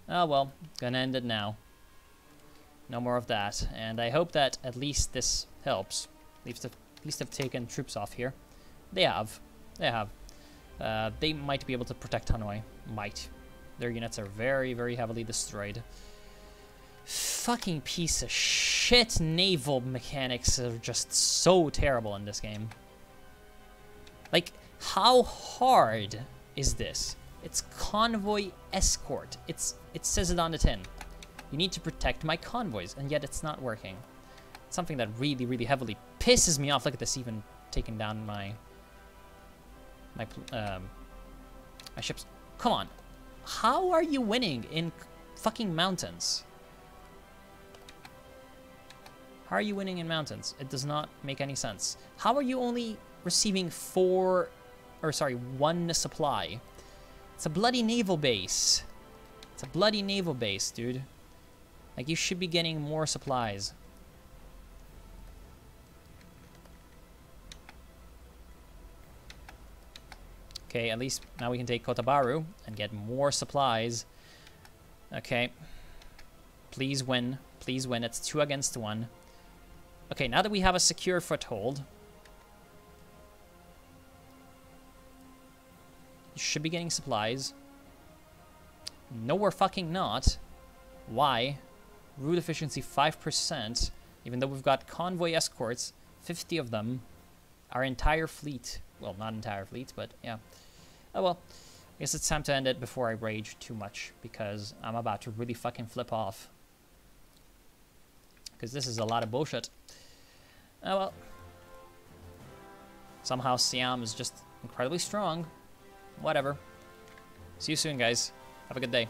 Oh well, gonna end it now. No more of that. And I hope that at least this helps. At least have taken troops off here. They have. They have. They might be able to protect Hanoi. Might. Their units are very, very heavily destroyed. Fucking piece of shit. Naval mechanics are just so terrible in this game. Like, how hard is this? It's convoy escort. It says it on the tin. You need to protect my convoys, and yet it's not working. It's something that really, really heavily pisses me off. Look at this, even taking down my ships. Come on. How are you winning in fucking mountains? How are you winning in mountains? It does not make any sense. How are you only receiving one supply? It's a bloody naval base. It's a bloody naval base, dude. Like, you should be getting more supplies. Okay, at least now we can take Kotabaru and get more supplies. Okay. Please win. Please win. It's 2 against 1. Okay, now that we have a secure foothold, you should be getting supplies. No, we're fucking not. Why? Route efficiency 5%. Even though we've got convoy escorts, 50 of them. Our entire fleet. Well, not entire fleet, but yeah. Oh well. I guess it's time to end it before I rage too much, because I'm about to really fucking flip off. Because this is a lot of bullshit. Oh well. Somehow Siam is just incredibly strong. Whatever. See you soon, guys. Have a good day.